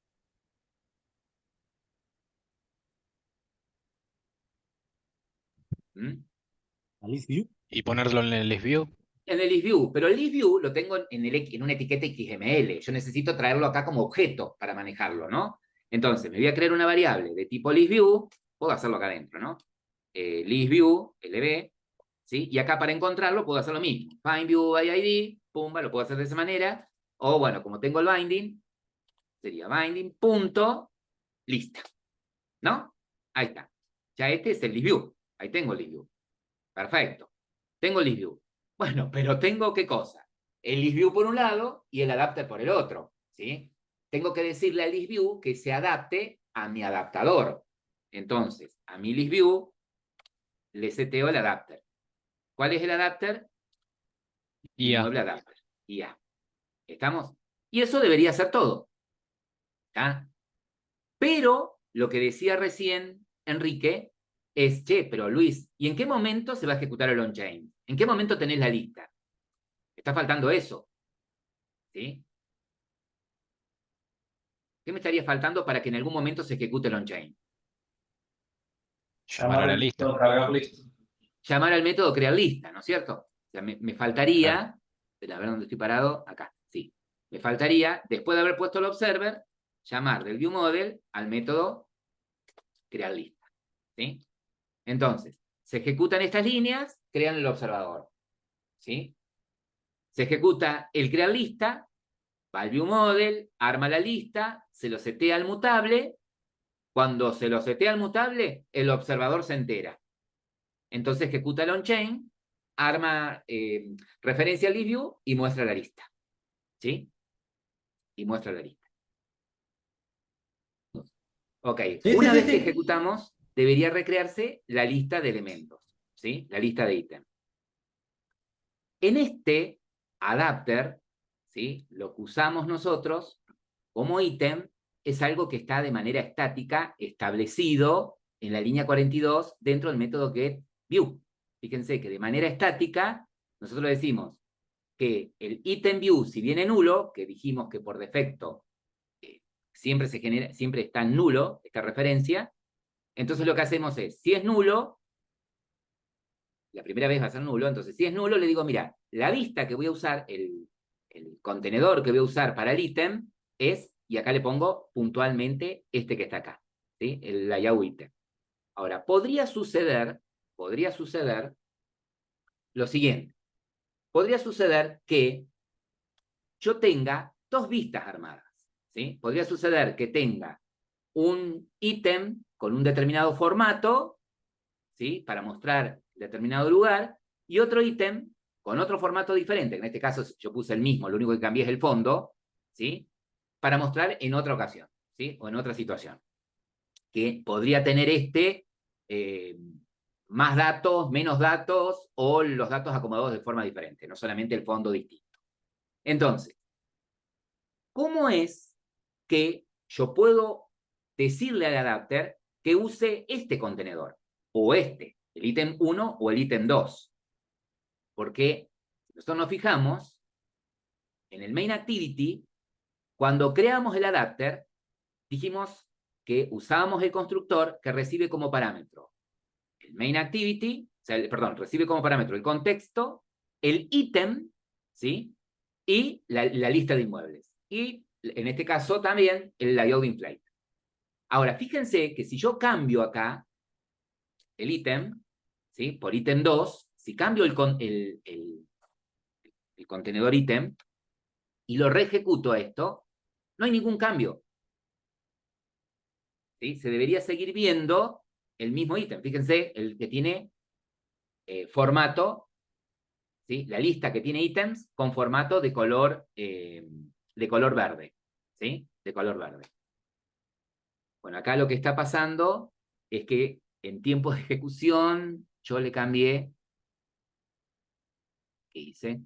¿Mm? Alice View. Y ponerlo en el list view. En el list view, pero el list view lo tengo en una etiqueta XML. Yo necesito traerlo acá como objeto para manejarlo, ¿no? Entonces, me voy a crear una variable de tipo list view. Puedo hacerlo acá adentro, ¿no? List view, lb, ¿sí? Y acá para encontrarlo puedo hacer lo mismo. Find view by ID, pumba, lo puedo hacer de esa manera. O bueno, como tengo el binding, sería binding punto lista, ¿no? Ahí está. Ya este es el list view. Ahí tengo el list view. Perfecto. Tengo el list view. Bueno, pero tengo ¿qué cosa? El list view por un lado y el adapter por el otro, ¿sí? Tengo que decirle al list view que se adapte a mi adaptador. Entonces, a mi list view le seteo el adapter. ¿Cuál es el adapter? IA. Inmueble adapter. IA. ¿Estamos? Y eso debería ser todo. ¿Está? Pero lo que decía recién Enrique es, che, pero Luis, ¿y en qué momento se va a ejecutar el on-chain? ¿En qué momento tenés la lista? Está faltando eso. ¿Sí? ¿Qué me estaría faltando para que en algún momento se ejecute el on-chain? Llamar a la lista. Cargar lista. Llamar al método crear lista, ¿no es cierto? O sea, me faltaría, a ver dónde estoy parado, acá, sí. Me faltaría, después de haber puesto el observer, llamar del viewModel al método crear lista. ¿Sí? Entonces, se ejecutan estas líneas, crean el observador. ¿Sí? Se ejecuta el crear lista, va al viewModel, arma la lista, se lo setea al mutable. Cuando se lo setea al mutable, el observador se entera. Entonces ejecuta el on-chain, arma referencia al ListView y muestra la lista. ¿Sí? Y muestra la lista. Ok, una vez que ejecutamos, debería recrearse la lista de elementos. ¿Sí? La lista de ítems. En este adapter, ¿sí? Lo que usamos nosotros como ítem es algo que está de manera estática establecido en la línea 42 dentro del método getView. Fíjense que de manera estática nosotros decimos que el ítem view, si viene nulo, que dijimos que por defecto siempre se genera, siempre está en nulo esta referencia, entonces lo que hacemos es, si es nulo, la primera vez va a ser nulo, entonces si es nulo le digo, mira, la vista que voy a usar, el contenedor que voy a usar para el ítem es, y acá le pongo puntualmente este que está acá, ¿sí? El layout ítem. Ahora, podría suceder lo siguiente. Podría suceder que yo tenga dos vistas armadas, ¿sí? Podría suceder que tenga un ítem con un determinado formato, ¿sí? Para mostrar determinado lugar, y otro ítem con otro formato diferente. En este caso yo puse el mismo, lo único que cambié es el fondo, ¿sí? Para mostrar en otra ocasión, ¿sí? O en otra situación. Que podría tener más datos, menos datos, o los datos acomodados de forma diferente, no solamente el fondo distinto. Entonces, ¿cómo es que yo puedo decirle al adapter que use este contenedor? O el ítem 1 o el ítem 2. Porque si nosotros nos fijamos, en el main activity, cuando creamos el adapter, dijimos que usábamos el constructor que recibe como parámetro el main activity, o sea, perdón, recibe como parámetro el contexto, el ítem, ¿sí? Y la lista de inmuebles. Y en este caso también el layout inflate. Ahora, fíjense que si yo cambio acá el ítem, ¿sí? Por ítem 2, si cambio el contenedor ítem y lo reejecuto a esto, no hay ningún cambio. ¿Sí? Se debería seguir viendo el mismo ítem. Fíjense, el que tiene formato, ¿sí? La lista que tiene ítems con formato de color verde. ¿Sí? De color verde. Bueno, acá lo que está pasando es que en tiempos de ejecución yo le cambié. ¿Qué hice?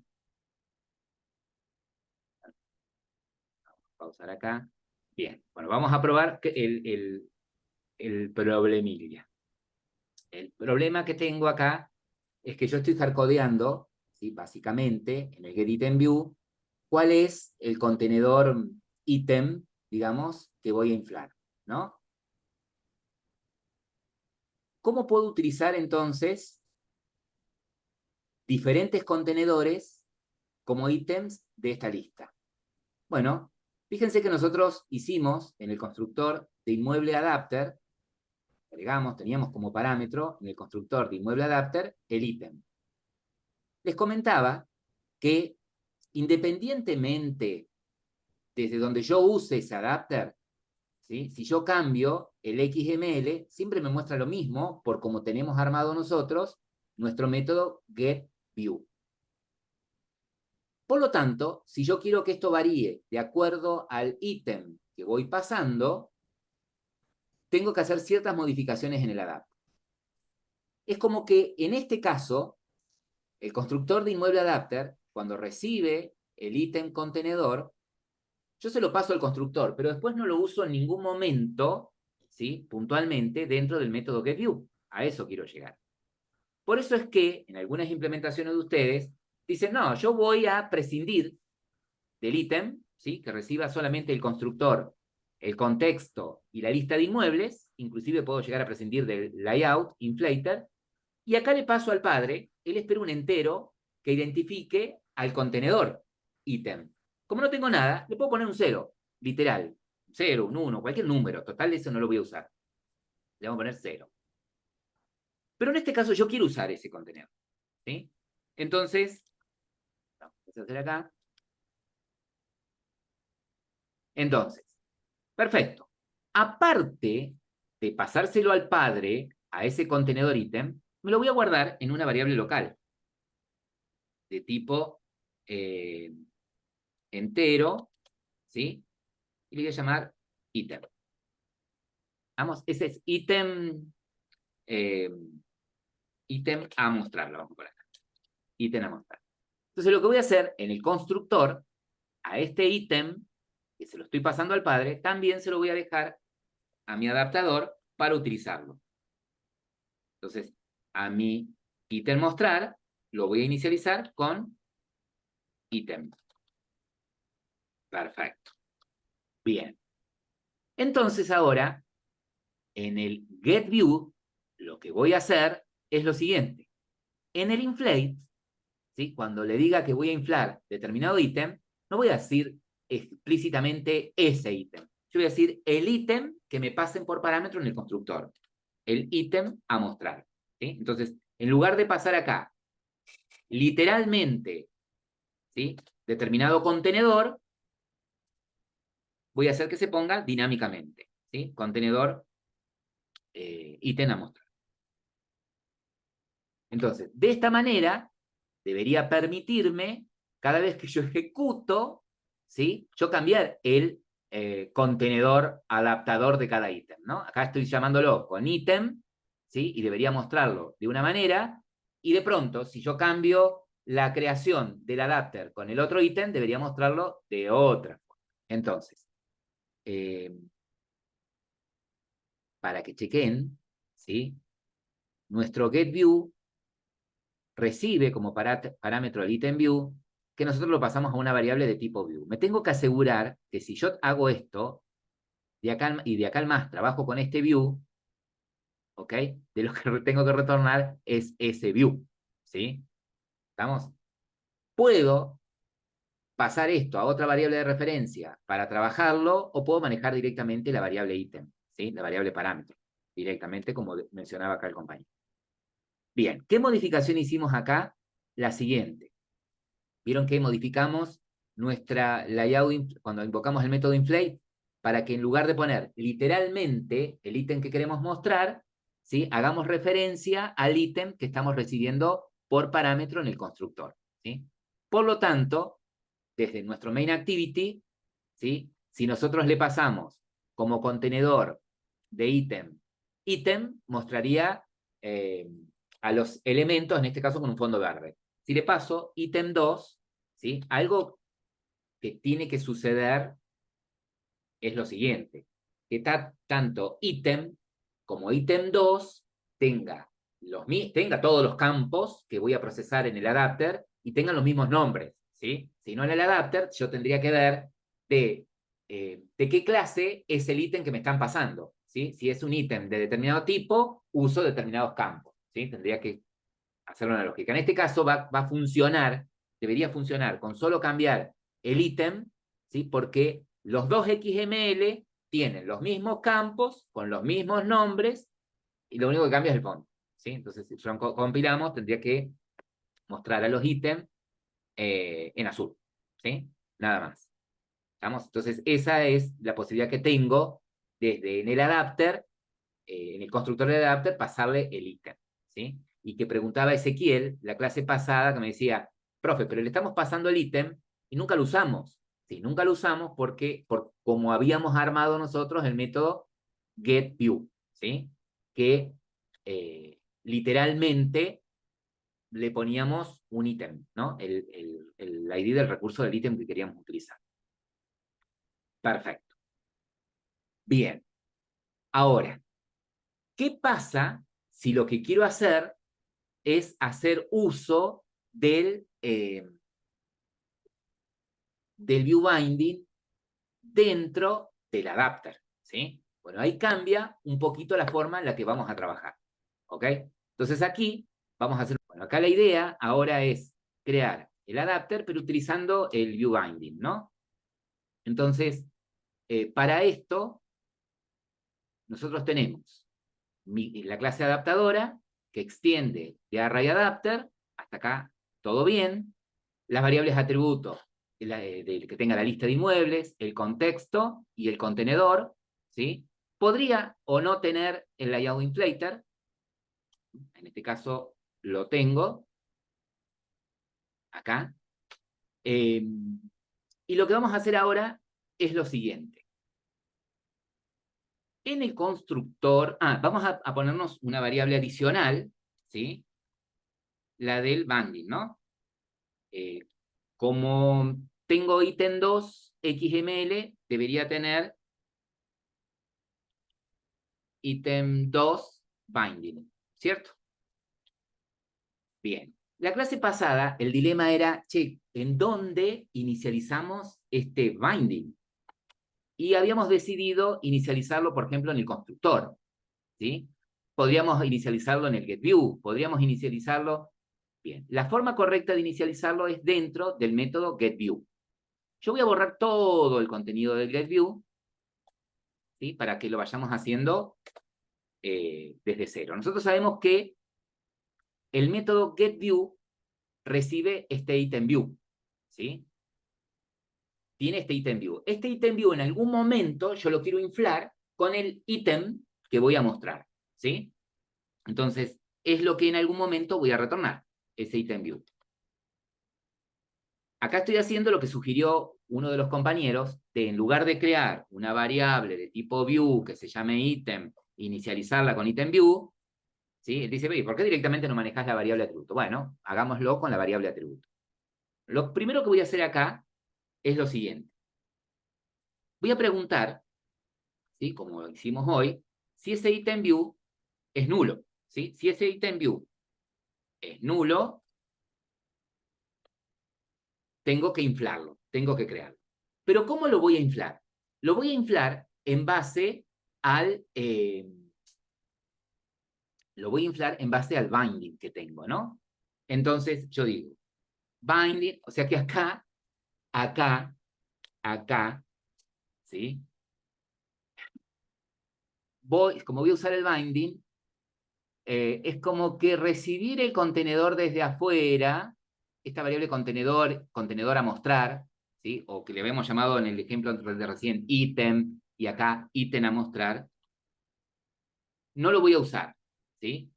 Vamos a pausar acá. Bien, bueno, vamos a probar el problemilla. El problema que tengo acá es que yo estoy hardcodeando, ¿sí? Básicamente, en el getItemView, cuál es el contenedor ítem, digamos, que voy a inflar, ¿no? ¿Cómo puedo utilizar entonces diferentes contenedores como ítems de esta lista? Bueno, fíjense que nosotros hicimos en el constructor de inmueble adapter, agregamos, teníamos como parámetro en el constructor de inmueble adapter el ítem. Les comentaba que independientemente desde donde yo use ese adapter, ¿sí? Si yo cambio el XML, siempre me muestra lo mismo por como tenemos armado nosotros nuestro método getView. Por lo tanto, si yo quiero que esto varíe de acuerdo al ítem que voy pasando, tengo que hacer ciertas modificaciones en el adapter. Es como que en este caso, el constructor de inmueble adapter, cuando recibe el ítem contenedor, yo se lo paso al constructor, pero después no lo uso en ningún momento, ¿sí? Puntualmente, dentro del método getView. A eso quiero llegar. Por eso es que, en algunas implementaciones de ustedes, dicen, no, yo voy a prescindir del ítem, ¿sí? Que reciba solamente el constructor, el contexto y la lista de inmuebles, inclusive puedo llegar a prescindir del layout, inflator, y acá le paso al padre, él espera un entero que identifique al contenedor ítem. Como no tengo nada, le puedo poner un 0, literal. 0, un 1, cualquier número. Total, eso no lo voy a usar. Le vamos a poner 0. Pero en este caso yo quiero usar ese contenedor, ¿sí? Entonces, vamos a hacer acá. Entonces, perfecto. Aparte de pasárselo al padre, a ese contenedor ítem, me lo voy a guardar en una variable local de tipo entero, ¿sí? Y le voy a llamar ítem. Vamos, ese es ítem a mostrar, lo vamos a poner acá. Ítem a mostrar. Entonces lo que voy a hacer en el constructor, a este ítem, que se lo estoy pasando al padre, también se lo voy a dejar a mi adaptador para utilizarlo. Entonces, a mi ítem mostrar, lo voy a inicializar con ítem. Perfecto. Bien. Entonces ahora, en el getView, lo que voy a hacer es lo siguiente. En el inflate, ¿sí? Cuando le diga que voy a inflar determinado ítem, no voy a decir explícitamente ese ítem. Yo voy a decir el ítem que me pasen por parámetro en el constructor. El ítem a mostrar, ¿sí? Entonces, en lugar de pasar acá, literalmente, ¿sí? Determinado contenedor, voy a hacer que se ponga dinámicamente, ¿sí? Contenedor ítem a mostrar. Entonces, de esta manera, debería permitirme, cada vez que yo ejecuto, ¿sí? Yo cambiar el contenedor adaptador de cada ítem, ¿no? Acá estoy llamándolo con ítem, ¿sí? Y debería mostrarlo de una manera, y de pronto, si yo cambio la creación del adapter con el otro ítem, debería mostrarlo de otra forma. Entonces, para que chequen, ¿sí? Nuestro getView recibe como parámetro el ítem view, que nosotros lo pasamos a una variable de tipo view. Me tengo que asegurar que si yo hago esto, de acá, y de acá al más trabajo con este view, ¿ok? De lo que tengo que retornar es ese view, ¿sí? ¿Estamos? Puedo pasar esto a otra variable de referencia para trabajarlo, o puedo manejar directamente la variable ítem, ¿sí? La variable parámetro, directamente como mencionaba acá el compañero. Bien, ¿qué modificación hicimos acá? La siguiente. ¿Vieron que modificamos nuestra layout cuando invocamos el método inflate? Para que en lugar de poner literalmente el ítem que queremos mostrar, ¿sí? Hagamos referencia al ítem que estamos recibiendo por parámetro en el constructor, ¿sí? Por lo tanto, desde nuestro main activity, ¿sí? Si nosotros le pasamos como contenedor de ítem mostraría a los elementos, en este caso con un fondo verde. Si le paso ítem 2, ¿sí? Algo que tiene que suceder es lo siguiente, que tanto ítem como ítem 2 tenga todos los campos que voy a procesar en el adapter y tengan los mismos nombres, ¿sí? Si no en el adapter, yo tendría que ver de qué clase es el ítem que me están pasando, ¿sí? Si es un ítem de determinado tipo, uso determinados campos, ¿sí? Tendría que hacer una lógica. En este caso va a funcionar, debería funcionar con solo cambiar el ítem, ¿sí? Porque los dos XML tienen los mismos campos, con los mismos nombres, y lo único que cambia es el fondo, ¿sí? Entonces, si compilamos, tendría que mostrar a los ítems en azul, ¿sí? Nada más. ¿Estamos? Entonces, esa es la posibilidad que tengo desde en el adapter, en el constructor del adapter, pasarle el ítem, ¿sí? Y que preguntaba Ezequiel, la clase pasada, que me decía, profe, pero le estamos pasando el ítem y nunca lo usamos. Sí, nunca lo usamos porque, como habíamos armado nosotros el método getView, ¿sí? Que literalmente le poníamos un ítem, ¿no? El ID del recurso del ítem que queríamos utilizar. Perfecto. Bien. Ahora, ¿qué pasa si lo que quiero hacer es hacer uso del view binding dentro del adapter? ¿Sí? Bueno, ahí cambia un poquito la forma en la que vamos a trabajar. ¿Ok? Entonces aquí vamos a hacer... Bueno, acá la idea ahora es crear el adapter, pero utilizando el view binding, ¿no? Entonces, para esto, nosotros tenemos la clase adaptadora que extiende de ArrayAdapter, hasta acá todo bien, las variables atributos que tenga la lista de inmuebles, el contexto y el contenedor, ¿sí? Podría o no tener el layout inflator, en este caso lo tengo, acá. Y lo que vamos a hacer ahora es lo siguiente. En el constructor, vamos a ponernos una variable adicional, ¿sí? La del binding, ¿no? Como tengo ítem 2 XML, debería tener ítem 2 binding, ¿cierto? Bien. La clase pasada, el dilema era, che, ¿en dónde inicializamos este binding? Y habíamos decidido inicializarlo, por ejemplo, en el constructor, ¿sí? Podríamos inicializarlo en el getView, podríamos inicializarlo... Bien, la forma correcta de inicializarlo es dentro del método getView. Yo voy a borrar todo el contenido del getView, ¿sí? Para que lo vayamos haciendo desde cero. Nosotros sabemos que el método getView recibe este item view, ¿sí? Tiene este item view. Este item view en algún momento yo lo quiero inflar con el ítem que voy a mostrar, ¿sí? Entonces, es lo que en algún momento voy a retornar, ese item view. Acá estoy haciendo lo que sugirió uno de los compañeros, de en lugar de crear una variable de tipo view que se llame item, inicializarla con item view, ¿sí? Él dice, ¿por qué directamente no manejas la variable atributo? Bueno, hagámoslo con la variable atributo. Lo primero que voy a hacer acá es lo siguiente. Voy a preguntar, ¿sí? Como hicimos hoy, si ese item view es nulo, ¿sí? Si ese item view es nulo, tengo que inflarlo, tengo que crearlo. Pero ¿cómo lo voy a inflar? Lo voy a inflar en base al... lo voy a inflar en base al binding que tengo, ¿no? Entonces yo digo, binding, o sea que acá, ¿sí? Como voy a usar el binding, es como que recibir el contenedor desde afuera, esta variable contenedor a mostrar, ¿sí? O que le habíamos llamado en el ejemplo de recién ítem, y acá ítem a mostrar, no lo voy a usar, ¿sí?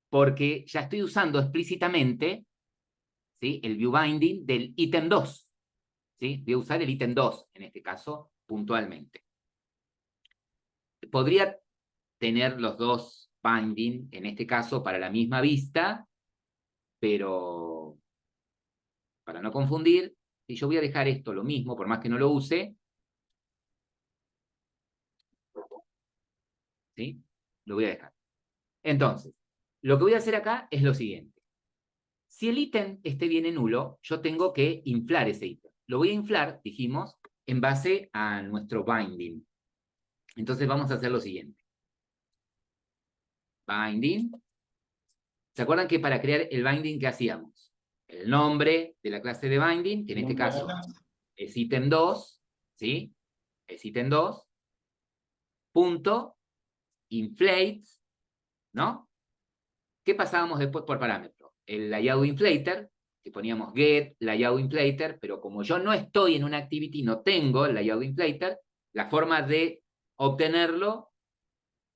Porque ya estoy usando explícitamente, ¿sí? El view binding del ítem 2, ¿sí? Voy a usar el ítem 2, en este caso, puntualmente. Podría tener los dos binding, en este caso, para la misma vista, pero para no confundir, si yo voy a dejar esto lo mismo, por más que no lo use, ¿sí? Lo voy a dejar. Entonces, lo que voy a hacer acá es lo siguiente. Si el ítem esté bien en nulo, yo tengo que inflar ese ítem. Lo voy a inflar, dijimos, en base a nuestro binding. Entonces vamos a hacer lo siguiente. Binding. ¿Se acuerdan que para crear el binding, qué hacíamos? El nombre de la clase de binding, que en este caso es ítem 2, ¿sí? Es ítem 2, punto, inflates, ¿no? ¿Qué pasábamos después por parámetro? El layout inflator, que poníamos get layout inflator, pero como yo no estoy en una activity, no tengo el layout inflator, la forma de obtenerlo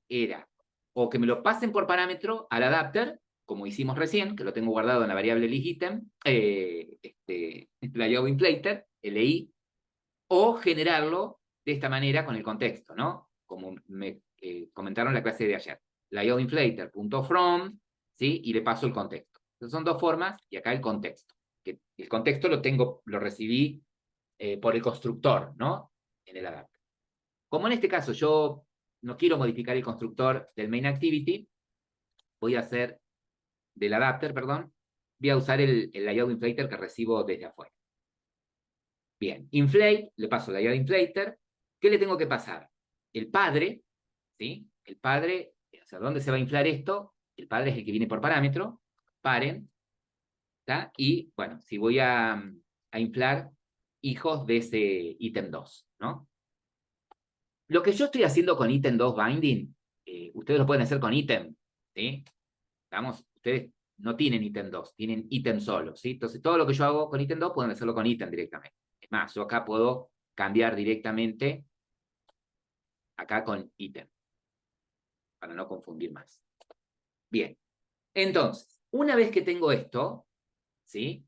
era o que me lo pasen por parámetro al adapter, como hicimos recién, que lo tengo guardado en la variable legitem, layout inflator, LI, o generarlo de esta manera con el contexto, ¿no? Como me comentaron en la clase de ayer. layoutInflator.from, ¿sí? Y le paso el contexto. Entonces son dos formas, y acá el contexto. Que el contexto lo recibí por el constructor, ¿no? en el adapter. Como en este caso yo no quiero modificar el constructor del main activity, voy a hacer del adapter, perdón, voy a usar el layout inflator que recibo desde afuera. Bien, inflate, le paso el layout inflator. ¿Qué le tengo que pasar? El padre, ¿sí? El padre, o sea, ¿dónde se va a inflar esto? El padre es el que viene por parámetro, parent, ¿tá? Y, bueno, si voy a inflar hijos de ese ítem 2, ¿no? Lo que yo estoy haciendo con ítem 2 binding, ustedes lo pueden hacer con ítem, ¿sí? Vamos, ustedes no tienen ítem 2, tienen ítem solo, ¿sí? Entonces, todo lo que yo hago con ítem 2 pueden hacerlo con ítem directamente. Es más, yo acá puedo cambiar directamente acá con ítem, para no confundir más. Bien, entonces, una vez que tengo esto, ¿sí?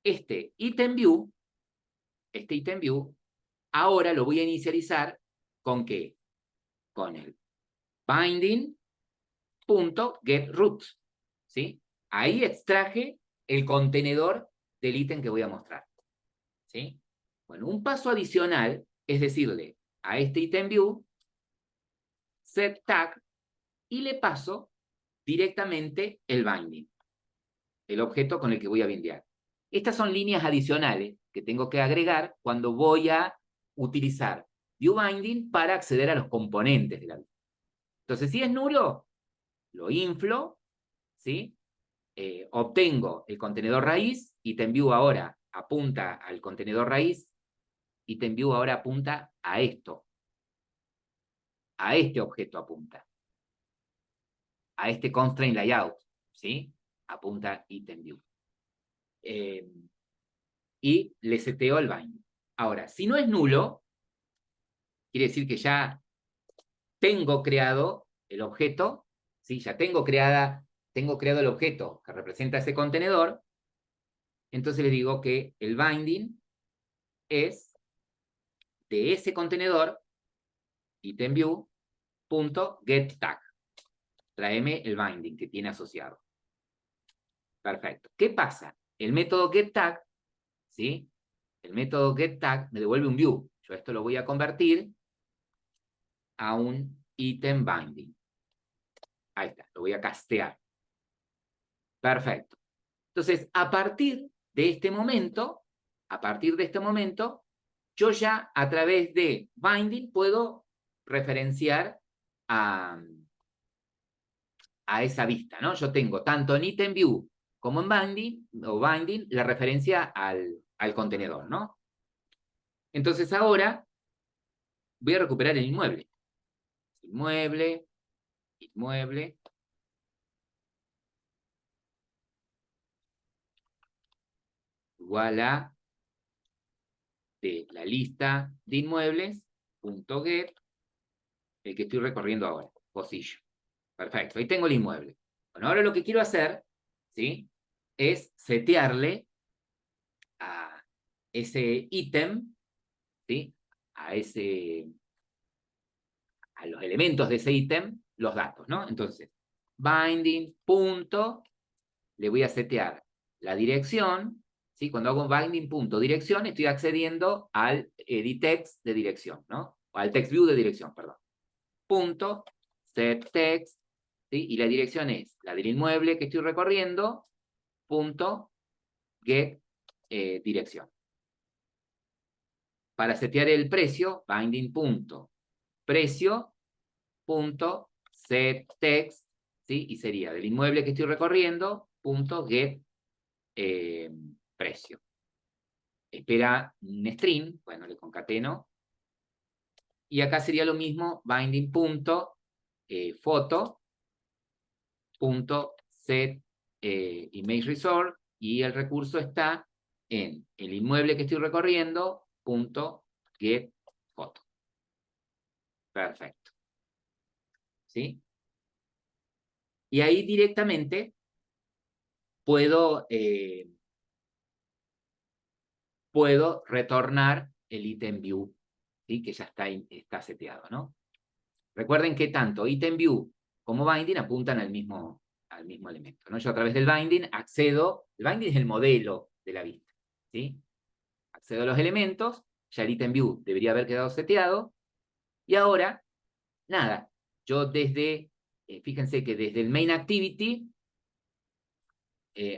Este ítem view, ahora lo voy a inicializar ¿con qué? Con el binding.getRoot, ¿sí? Ahí extraje el contenedor del ítem que voy a mostrar, ¿sí? Bueno, un paso adicional es decirle a este ítem view set tag y le paso directamente el binding, el objeto con el que voy a bindear. Estas son líneas adicionales que tengo que agregar cuando voy a utilizar viewBinding para acceder a los componentes de la vista. Entonces, si es nulo, lo inflo, ¿sí? Obtengo el contenedor raíz, ItemView ahora apunta al contenedor raíz, ItemView ahora apunta a esto, a este objeto apunta, a este constraint layout, ¿sí? Apunta ItemView. Y le seteo el binding. Ahora, si no es nulo, quiere decir que ya tengo creado el objeto, ¿sí? Ya tengo creado el objeto que representa ese contenedor, entonces le digo que el binding es de ese contenedor, itemView.getTag. Tráeme el binding que tiene asociado. Perfecto. ¿Qué pasa? El método getTag, ¿sí? El método getTag me devuelve un view. Yo esto lo voy a convertir a un item binding. Ahí está, lo voy a castear. Perfecto. Entonces, a partir de este momento, yo ya a través de binding puedo referenciar a esa vista, ¿no? Yo tengo tanto en item view como en binding la referencia al contenedor, ¿no? Entonces ahora voy a recuperar el inmueble. Inmueble, igual a de la lista de inmuebles, .get, el que estoy recorriendo ahora, position. Perfecto, ahí tengo el inmueble. Bueno, ahora lo que quiero hacer, ¿sí? Es setearle a ese ítem, ¿sí? A los elementos de ese ítem, los datos, ¿no? Entonces, binding, punto, le voy a setear la dirección, ¿sí? Cuando hago binding, punto, dirección, estoy accediendo al editText de dirección, ¿no? O al TextView de dirección, perdón. Punto, setText, ¿sí? Y la dirección es la del inmueble que estoy recorriendo, punto, get dirección. Para setear el precio, binding, punto, precio, punto, setText, ¿sí? Y sería del inmueble que estoy recorriendo, punto, get precio. Espera un string, bueno, le concateno. Y acá sería lo mismo, binding, punto, foto, punto, set image resort, y el recurso está en el inmueble que estoy recorriendo, punto, get foto. Perfecto. ¿Sí? Y ahí directamente puedo retornar el ítem view, ¿sí? Que ya está seteado, ¿no? Recuerden que tanto ítem view como binding apuntan al mismo elemento, ¿no? Yo a través del binding accedo, el binding es el modelo de la vista, ¿sí? Accedo a los elementos ya el item view debería haber quedado seteado. Y ahora, nada, yo desde, fíjense que desde el main activity,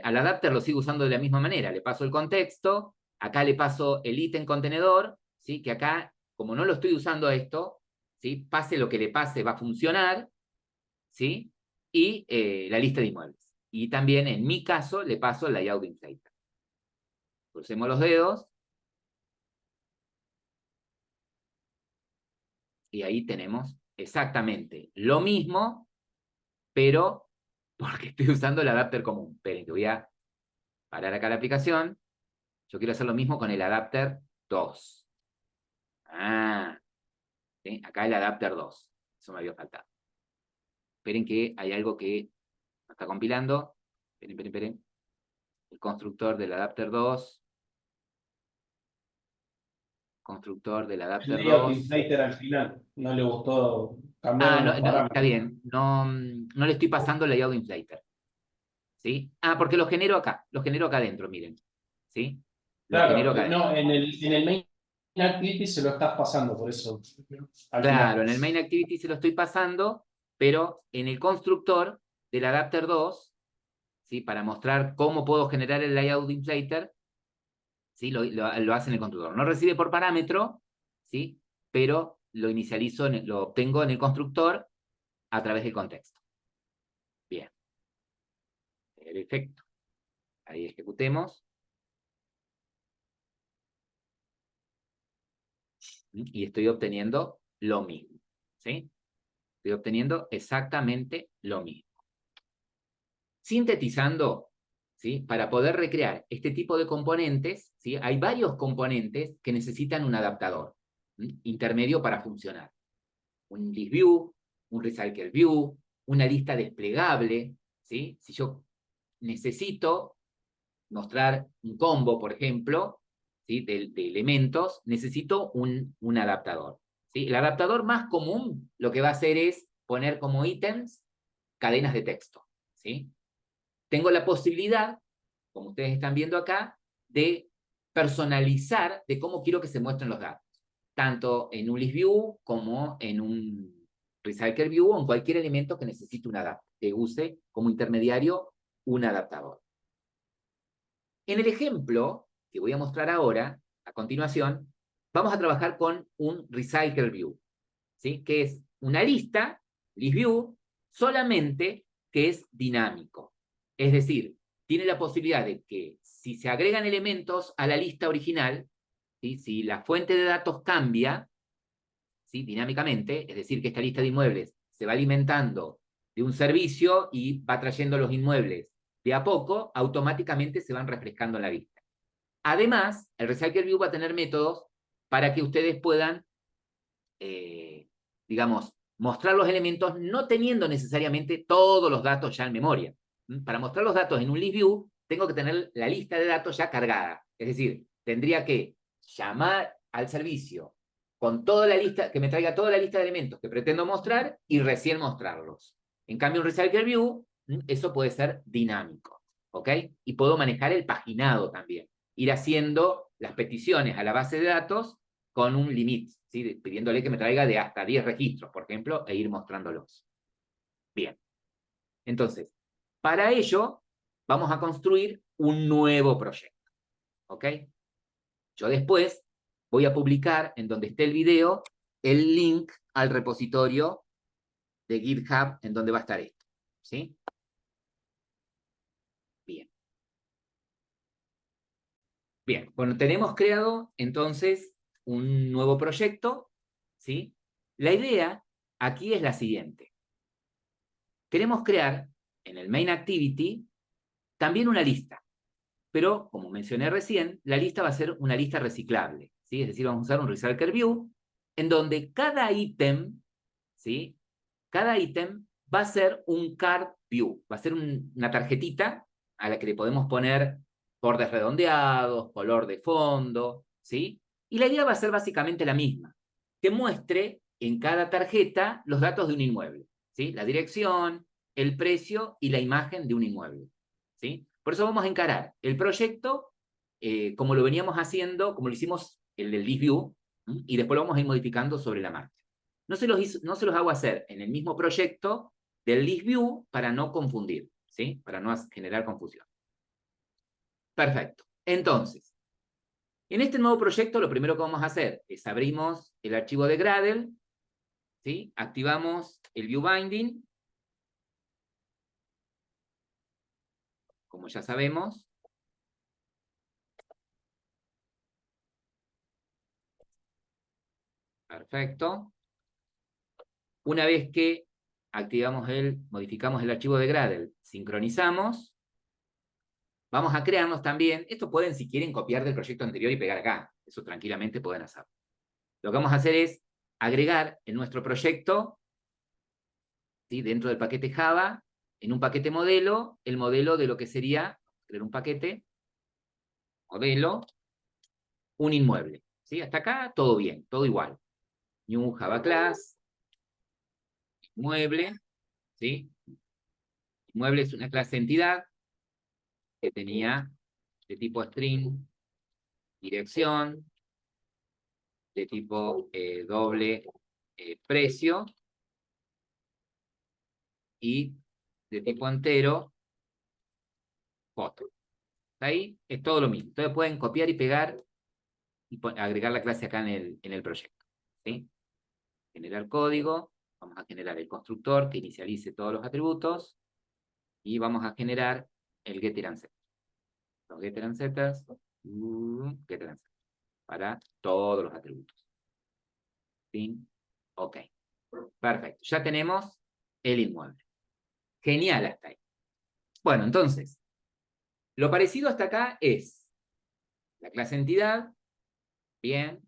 al adapter lo sigo usando de la misma manera. Le paso el contexto, acá le paso el ítem contenedor, ¿sí? Que acá, como no lo estoy usando a esto, ¿sí? Pase lo que le pase, va a funcionar, ¿sí? Y la lista de inmuebles. Y también, en mi caso, le paso el layout inflator. Crucemos los dedos. Y ahí tenemos exactamente lo mismo, pero porque estoy usando el adapter común. Esperen, que voy a parar acá la aplicación. Yo quiero hacer lo mismo con el adapter 2. ¿Sí? Acá el adapter 2. Eso me había faltado. Esperen que hay algo que no está compilando. Esperen. El constructor del adapter 2. Constructor del adapter El layout 2. inflator al final no le gustó cambiar unos Está parámetros. bien. No le estoy pasando el layout inflator. ¿Sí? Porque lo genero acá adentro, miren. ¿Sí? Lo genero acá Claro, adentro. no, en el main activity se lo estás pasando, por eso. Al Claro, final. en el main activity se lo estoy pasando, pero en el constructor del adapter 2, ¿sí? Para mostrar cómo puedo generar el layout inflator, ¿sí? Lo hace en el constructor. No recibe por parámetro, ¿sí? Pero lo inicializo, lo obtengo en el constructor a través del contexto. Bien. Perfecto. Ahí ejecutemos. Y estoy obteniendo lo mismo, ¿sí? Estoy obteniendo exactamente lo mismo. Sintetizando, ¿sí? Para poder recrear este tipo de componentes, ¿sí? Hay varios componentes que necesitan un adaptador intermedio para funcionar. Un list view, un recycle view, una lista desplegable, ¿sí? Si yo necesito mostrar un combo, por ejemplo, ¿sí? de elementos, necesito un adaptador, ¿sí? El adaptador más común lo que va a hacer es poner como ítems cadenas de texto, ¿sí? Tengo la posibilidad, como ustedes están viendo acá, de personalizar de cómo quiero que se muestren los datos, tanto en un list view como en un recycle view o en cualquier elemento que necesite un adaptador, que use como intermediario un adaptador. En el ejemplo que voy a mostrar ahora, a continuación, vamos a trabajar con un recycle view, ¿sí? Que es una lista, list view, solamente que es dinámico. Es decir, tiene la posibilidad de que si se agregan elementos a la lista original, ¿sí? Si la fuente de datos cambia, ¿sí? Dinámicamente, es decir, que esta lista de inmuebles se va alimentando de un servicio y va trayendo los inmuebles de a poco, automáticamente se van refrescando en la vista. Además, el Recycle View va a tener métodos para que ustedes puedan, digamos, mostrar los elementos no teniendo necesariamente todos los datos ya en memoria. Para mostrar los datos en un list view, tengo que tener la lista de datos ya cargada. Es decir, tendría que llamar al servicio con toda la lista, que me traiga toda la lista de elementos que pretendo mostrar y recién mostrarlos. En cambio, un Recycle View, eso puede ser dinámico, ¿ok? Y puedo manejar el paginado también. Ir haciendo las peticiones a la base de datos con un limit, ¿sí? Pidiéndole que me traiga de hasta 10 registros, por ejemplo, e ir mostrándolos. Bien. Entonces, para ello, vamos a construir un nuevo proyecto, ¿ok? Yo después voy a publicar, en donde esté el video, el link al repositorio de GitHub en donde va a estar esto, ¿sí? Bien. Bien, bueno, tenemos creado entonces un nuevo proyecto, ¿sí? La idea aquí es la siguiente. Queremos crear en el main activity también una lista, pero como mencioné recién, la lista va a ser una lista reciclable, ¿sí? Es decir, vamos a usar un recycle view en donde cada ítem, ¿sí? Cada ítem va a ser un card view, va a ser una tarjetita a la que le podemos poner bordes redondeados, color de fondo, ¿sí? Y la idea va a ser básicamente la misma, que muestre en cada tarjeta los datos de un inmueble, ¿sí? La dirección, el precio y la imagen de un inmueble, ¿sí? Por eso vamos a encarar el proyecto como lo veníamos haciendo, como lo hicimos el del list view, y después lo vamos a ir modificando sobre la marcha. No se los hago hacer en el mismo proyecto del list view para no confundir, ¿sí? Para no generar confusión. Perfecto. Entonces, en este nuevo proyecto lo primero que vamos a hacer es abrimos el archivo de Gradle, ¿sí? Activamos el view binding, como ya sabemos. Perfecto. Una vez que modificamos el archivo de Gradle, sincronizamos, vamos a crearnos también, esto pueden si quieren copiar del proyecto anterior y pegar acá, eso tranquilamente pueden hacer. Lo que vamos a hacer es agregar en nuestro proyecto, ¿sí? Dentro del paquete Java, en un paquete modelo, el modelo de lo que sería, crear un paquete, modelo, un inmueble. ¿Sí? Hasta acá todo bien, todo igual. New Java Class, inmueble, ¿sí? Inmueble es una clase entidad que tenía de tipo string, dirección, de tipo doble precio, y de tipo entero, foto. Ahí es todo lo mismo. Entonces pueden copiar y pegar y agregar la clase acá en el proyecto. ¿Sí? Generar código, vamos a generar el constructor que inicialice todos los atributos y vamos a generar el getter and setter. Los getter and setters, getter and setter, para todos los atributos. ¿Sí? Ok. Perfecto. Ya tenemos el inmueble. Genial hasta ahí. Bueno, entonces, lo parecido hasta acá es la clase entidad, bien,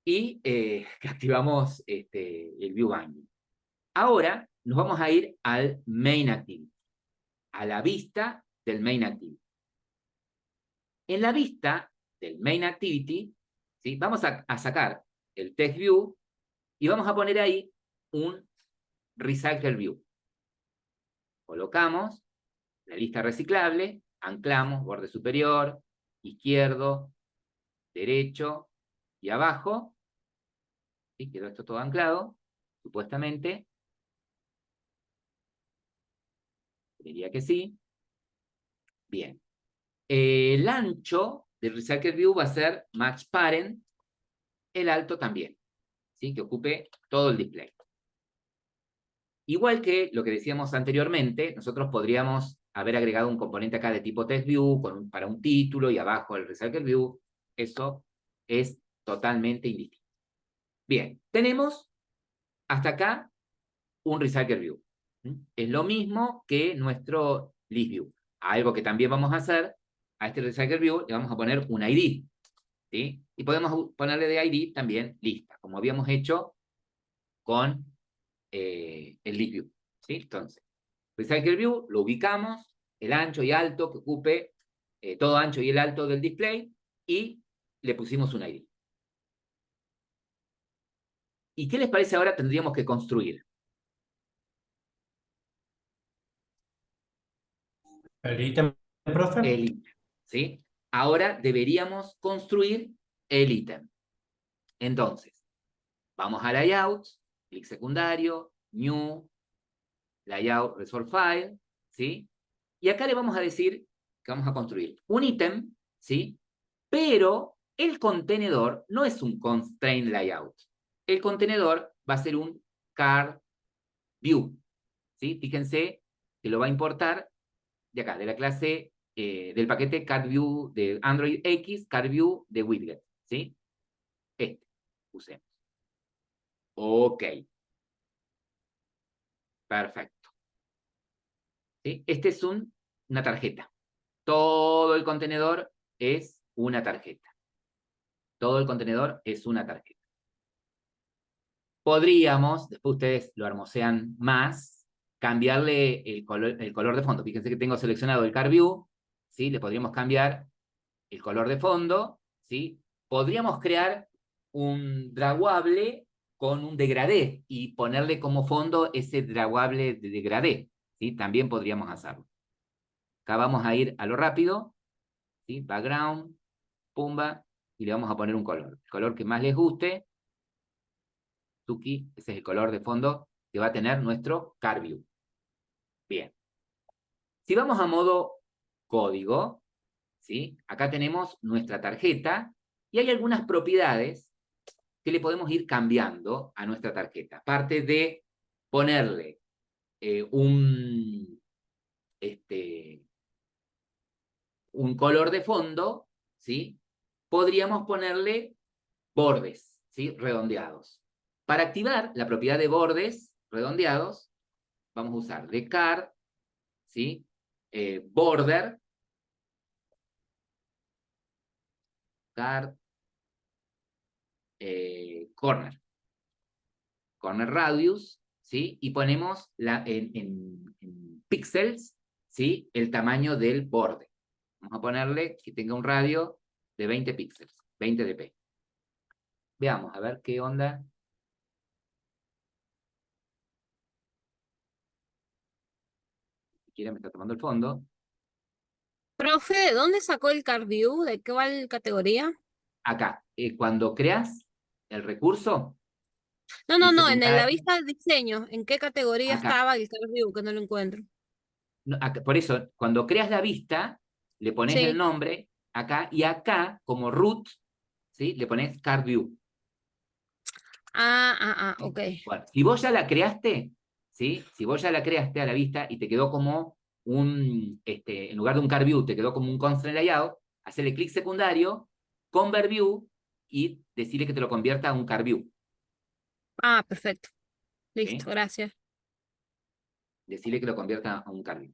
y que activamos el view binding. Ahora nos vamos a ir al main activity, a la vista del main activity. En la vista del main activity, ¿sí? Vamos a sacar el text view y vamos a poner ahí un recycle view. Colocamos la lista reciclable, anclamos borde superior, izquierdo, derecho y abajo. ¿Sí? Quedó esto todo anclado, supuestamente. Diría que sí. Bien. El ancho del recycle view va a ser match parent, el alto también, ¿sí? Que ocupe todo el display. Igual que lo que decíamos anteriormente, nosotros podríamos haber agregado un componente acá de tipo text view para un título y abajo el recycle view. Eso es totalmente indistinto. Bien, tenemos hasta acá un recycle view. Es lo mismo que nuestro list view. Algo que también vamos a hacer, a este recycle view le vamos a poner un ID. ¿Sí? Y podemos ponerle de ID también lista, como habíamos hecho con el list view. ¿Sí? Entonces, recycle view lo ubicamos, el ancho y alto que ocupe todo ancho y el alto del display, y le pusimos un ID. ¿Y qué les parece ahora tendríamos que construir? El ítem, profe. El ítem. ¿Sí? Ahora deberíamos construir el ítem. Entonces, vamos a layout, clic secundario, new, layout, resolve file, ¿sí? Y acá le vamos a decir que vamos a construir un ítem, ¿sí? Pero el contenedor no es un constraint layout. El contenedor va a ser un card view, ¿sí? Fíjense que lo va a importar de acá, de la clase del paquete card view de Android X, card view de widget, ¿sí? Usemos. Ok. Perfecto. ¿Sí? Este es una tarjeta. Todo el contenedor es una tarjeta. Todo el contenedor es una tarjeta. Podríamos, después ustedes lo hermosean más, cambiarle el color de fondo. Fíjense que tengo seleccionado el Card View, ¿sí? Le podríamos cambiar el color de fondo, ¿sí? Podríamos crear un draguable con un degradé y ponerle como fondo ese draguable de degradé, ¿sí? También podríamos hacerlo. Acá vamos a ir a lo rápido, ¿sí? Background, pumba, y le vamos a poner un color. El color que más les guste, Tuki, ese es el color de fondo que va a tener nuestro Card View. Bien. Si vamos a modo código, ¿sí? Acá tenemos nuestra tarjeta y hay algunas propiedades que le podemos ir cambiando a nuestra tarjeta. Aparte de ponerle un color de fondo, ¿sí? Podríamos ponerle bordes, ¿sí? Redondeados. Para activar la propiedad de bordes redondeados, vamos a usar de card, ¿sí? Border, card, corner. Corner radius, ¿sí? Y ponemos en píxeles, ¿sí? El tamaño del borde. Vamos a ponerle que tenga un radio de 20 píxeles, 20 dp. Veamos, a ver qué onda. Si quiere, me está tomando el fondo. Profe, ¿de dónde sacó el CardView? ¿De qué va la categoría? Acá, cuando creas el recurso, No, en la secundario, vista del diseño, ¿en qué categoría acá, estaba el CardView? Que no lo encuentro. por eso, cuando creas la vista, le pones el Sí. nombre acá, y acá, como root, ¿sí? Le pones card view. Ok. Bueno, si vos ya la creaste, ¿sí? Si vos ya la creaste a la vista y te quedó como en lugar de un card view, te quedó como un constraint layout, hacele clic secundario, convert view, y decirle que te lo convierta a un card view. Perfecto. Listo, ¿Sí? gracias. Decirle que lo convierta a un card view.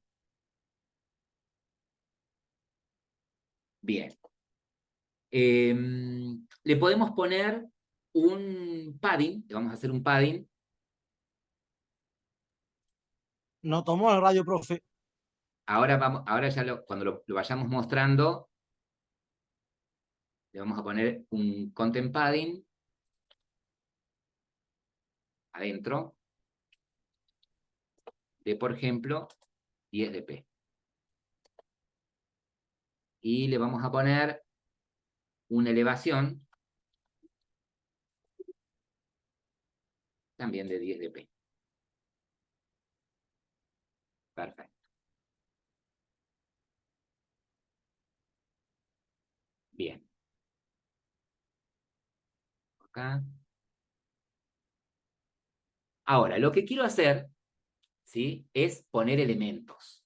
Bien. Le podemos poner un padding, le vamos a hacer un padding. No tomó el radio, profe. Ahora ya cuando lo vayamos mostrando, le vamos a poner un content padding adentro de, por ejemplo, 10 dp. Y le vamos a poner una elevación también de 10 dp. Perfecto. Bien. Acá. Ahora, lo que quiero hacer, ¿sí? Es poner elementos.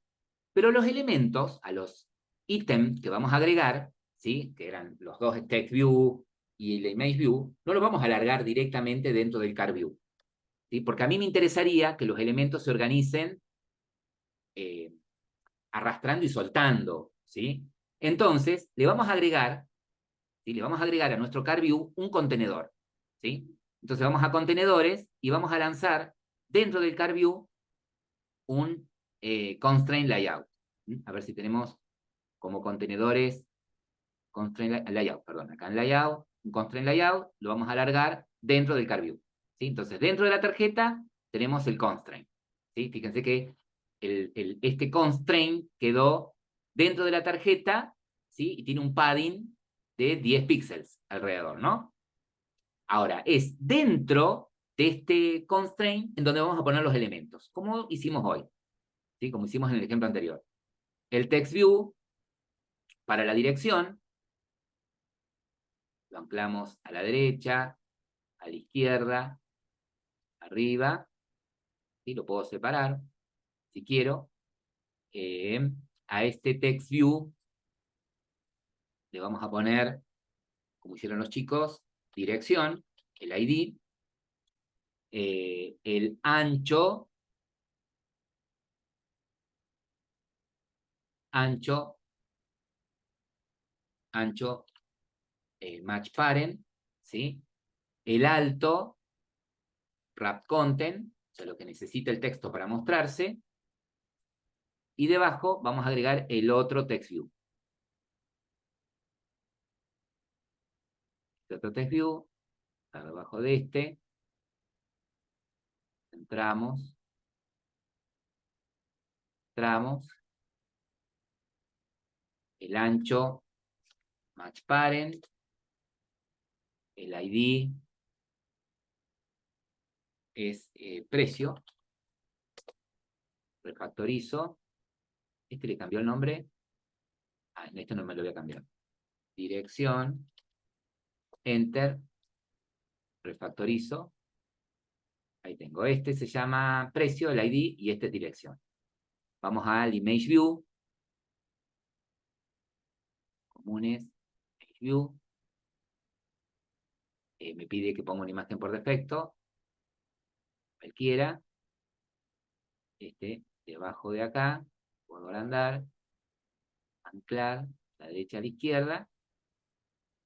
Pero los elementos, a los ítems que vamos a agregar, ¿sí? Que eran los dos text view y el image view, no los vamos a alargar directamente dentro del card view, ¿sí? Porque a mí me interesaría que los elementos se organicen arrastrando y soltando, ¿sí? Entonces, le vamos a agregar, ¿sí? Le vamos a agregar a nuestro card view un contenedor, ¿sí? Entonces vamos a contenedores y vamos a lanzar dentro del card view un constraint layout. A ver si tenemos como contenedores constraint layout, perdón, acá en layout, un constraint layout, lo vamos a alargar dentro del card view, ¿sí? Entonces, dentro de la tarjeta tenemos el constraint, ¿sí? Fíjense que este constraint quedó dentro de la tarjeta, ¿sí? Y tiene un padding de 10 píxeles alrededor, ¿no? Ahora, es dentro de este constraint en donde vamos a poner los elementos, como hicimos hoy, ¿sí? Como hicimos en el ejemplo anterior. El text view, para la dirección, lo anclamos a la derecha, a la izquierda, arriba, ¿sí? Lo puedo separar, si quiero. A este text view le vamos a poner, como hicieron los chicos, dirección, el ID, el ancho, match parent, ¿sí? El alto, wrap content, o sea, lo que necesita el texto para mostrarse, y debajo vamos a agregar el otro text view. El otro text view está debajo de este. Entramos, el ancho, match parent, el ID es precio, refactorizo, este le cambió el nombre, en este no me lo voy a cambiar, dirección, enter, refactorizo, ahí tengo, este se llama precio, el ID, y este es dirección. Vamos al image view, comunes, image view, me pide que ponga una imagen por defecto, cualquiera, debajo de acá, puedo agrandar, anclar, la derecha a la izquierda,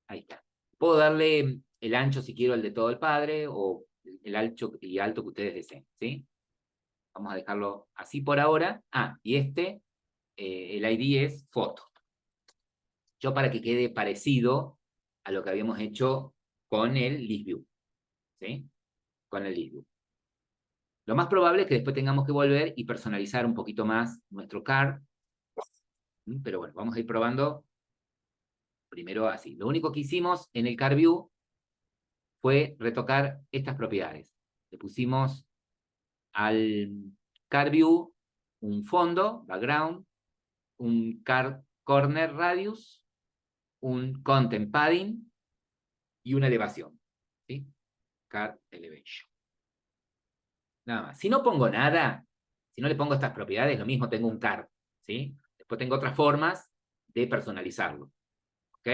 ahí está. Puedo darle el ancho si quiero el de todo el padre, o el ancho y alto que ustedes deseen, ¿sí? Vamos a dejarlo así por ahora. Y el ID es foto. Yo para que quede parecido a lo que habíamos hecho con el list view, ¿sí? Con el list view. Lo más probable es que después tengamos que volver y personalizar un poquito más nuestro card. Pero bueno, vamos a ir probando primero así. Lo único que hicimos en el card view fue retocar estas propiedades. Le pusimos al card view un fondo, background, un card corner radius, un content padding y una elevación, ¿sí? Card elevation. Nada más. Si no pongo nada, si no le pongo estas propiedades, lo mismo tengo un card, ¿sí? Después tengo otras formas de personalizarlo, ¿ok?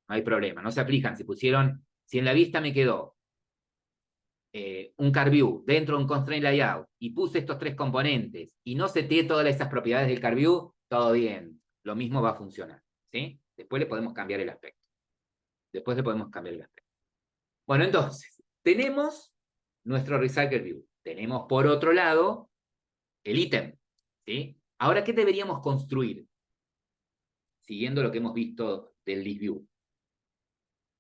No hay problema, no se aplican. Si en la vista me quedó un card view dentro de un constraint layout y puse estos tres componentes y no seteé todas esas propiedades del card view, todo bien, lo mismo va a funcionar, ¿sí? Después le podemos cambiar el aspecto. Bueno, entonces, tenemos nuestro recycle view. Tenemos por otro lado el ítem, ¿sí? Ahora, ¿qué deberíamos construir? Siguiendo lo que hemos visto del list view.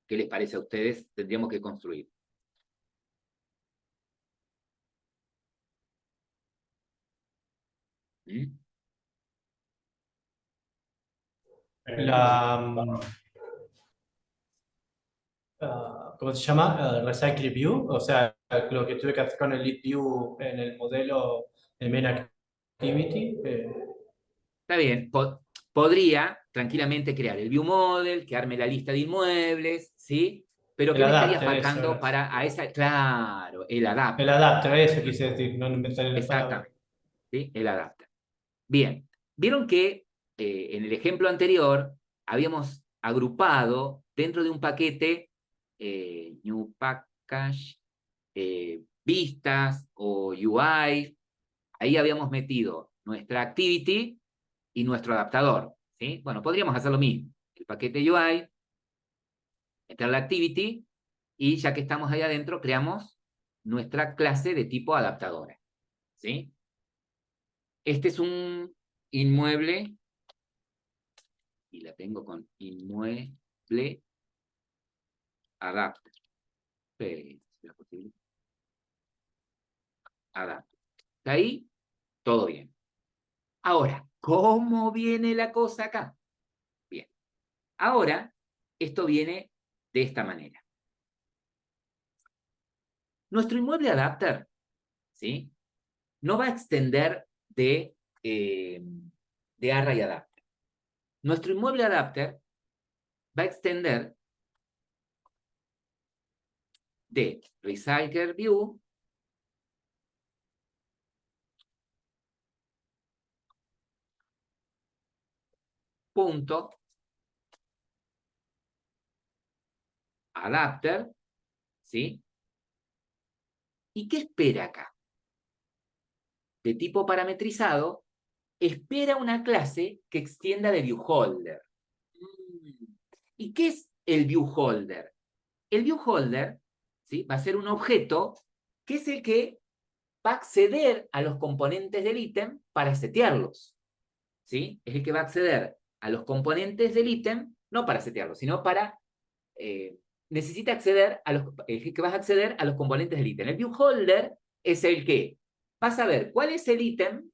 ¿Qué les parece a ustedes? Tendríamos que construir. ¿Mm? La, ¿cómo se llama? Recycle View, o sea, lo que tuve que hacer con el Lead View en el modelo de Main Activity. Está bien, podría tranquilamente crear el view model, que arme la lista de inmuebles, ¿sí? Pero ¿qué El me estaría adapter, faltando eso. para esa? Claro, el adapter. El adapter, eso quise decir, no me sale la palabra. Exactamente, ¿sí? El adapter. Bien, vieron que en el ejemplo anterior habíamos agrupado dentro de un paquete new package, vistas o UI. Ahí habíamos metido nuestra activity y nuestro adaptador, ¿sí? Bueno, podríamos hacer lo mismo. El paquete UI, meter la activity, y ya que estamos ahí adentro, creamos nuestra clase de tipo adaptadora, ¿sí? Este es un inmueble, y la tengo con inmueble adapter. Adapter. ¿Está ahí? Todo bien. Ahora, ¿cómo viene la cosa acá? Bien. Ahora, esto viene de esta manera. Nuestro inmueble adapter, ¿sí? No va a extender de array adapter. Nuestro inmueble adapter va a extender de recycler view punto adapter, ¿sí? ¿Y qué espera acá? De tipo parametrizado, espera una clase que extienda de viewholder. ¿Y qué es el viewholder? El viewholder, ¿sí? Va a ser un objeto que es el que va a acceder a los componentes del ítem para setearlos, ¿sí? Es el que va a acceder a los componentes del ítem, no para setearlos, sino para... necesita acceder a los... que vas a acceder a los componentes del ítem. El viewholder es el que va a saber cuál es el ítem,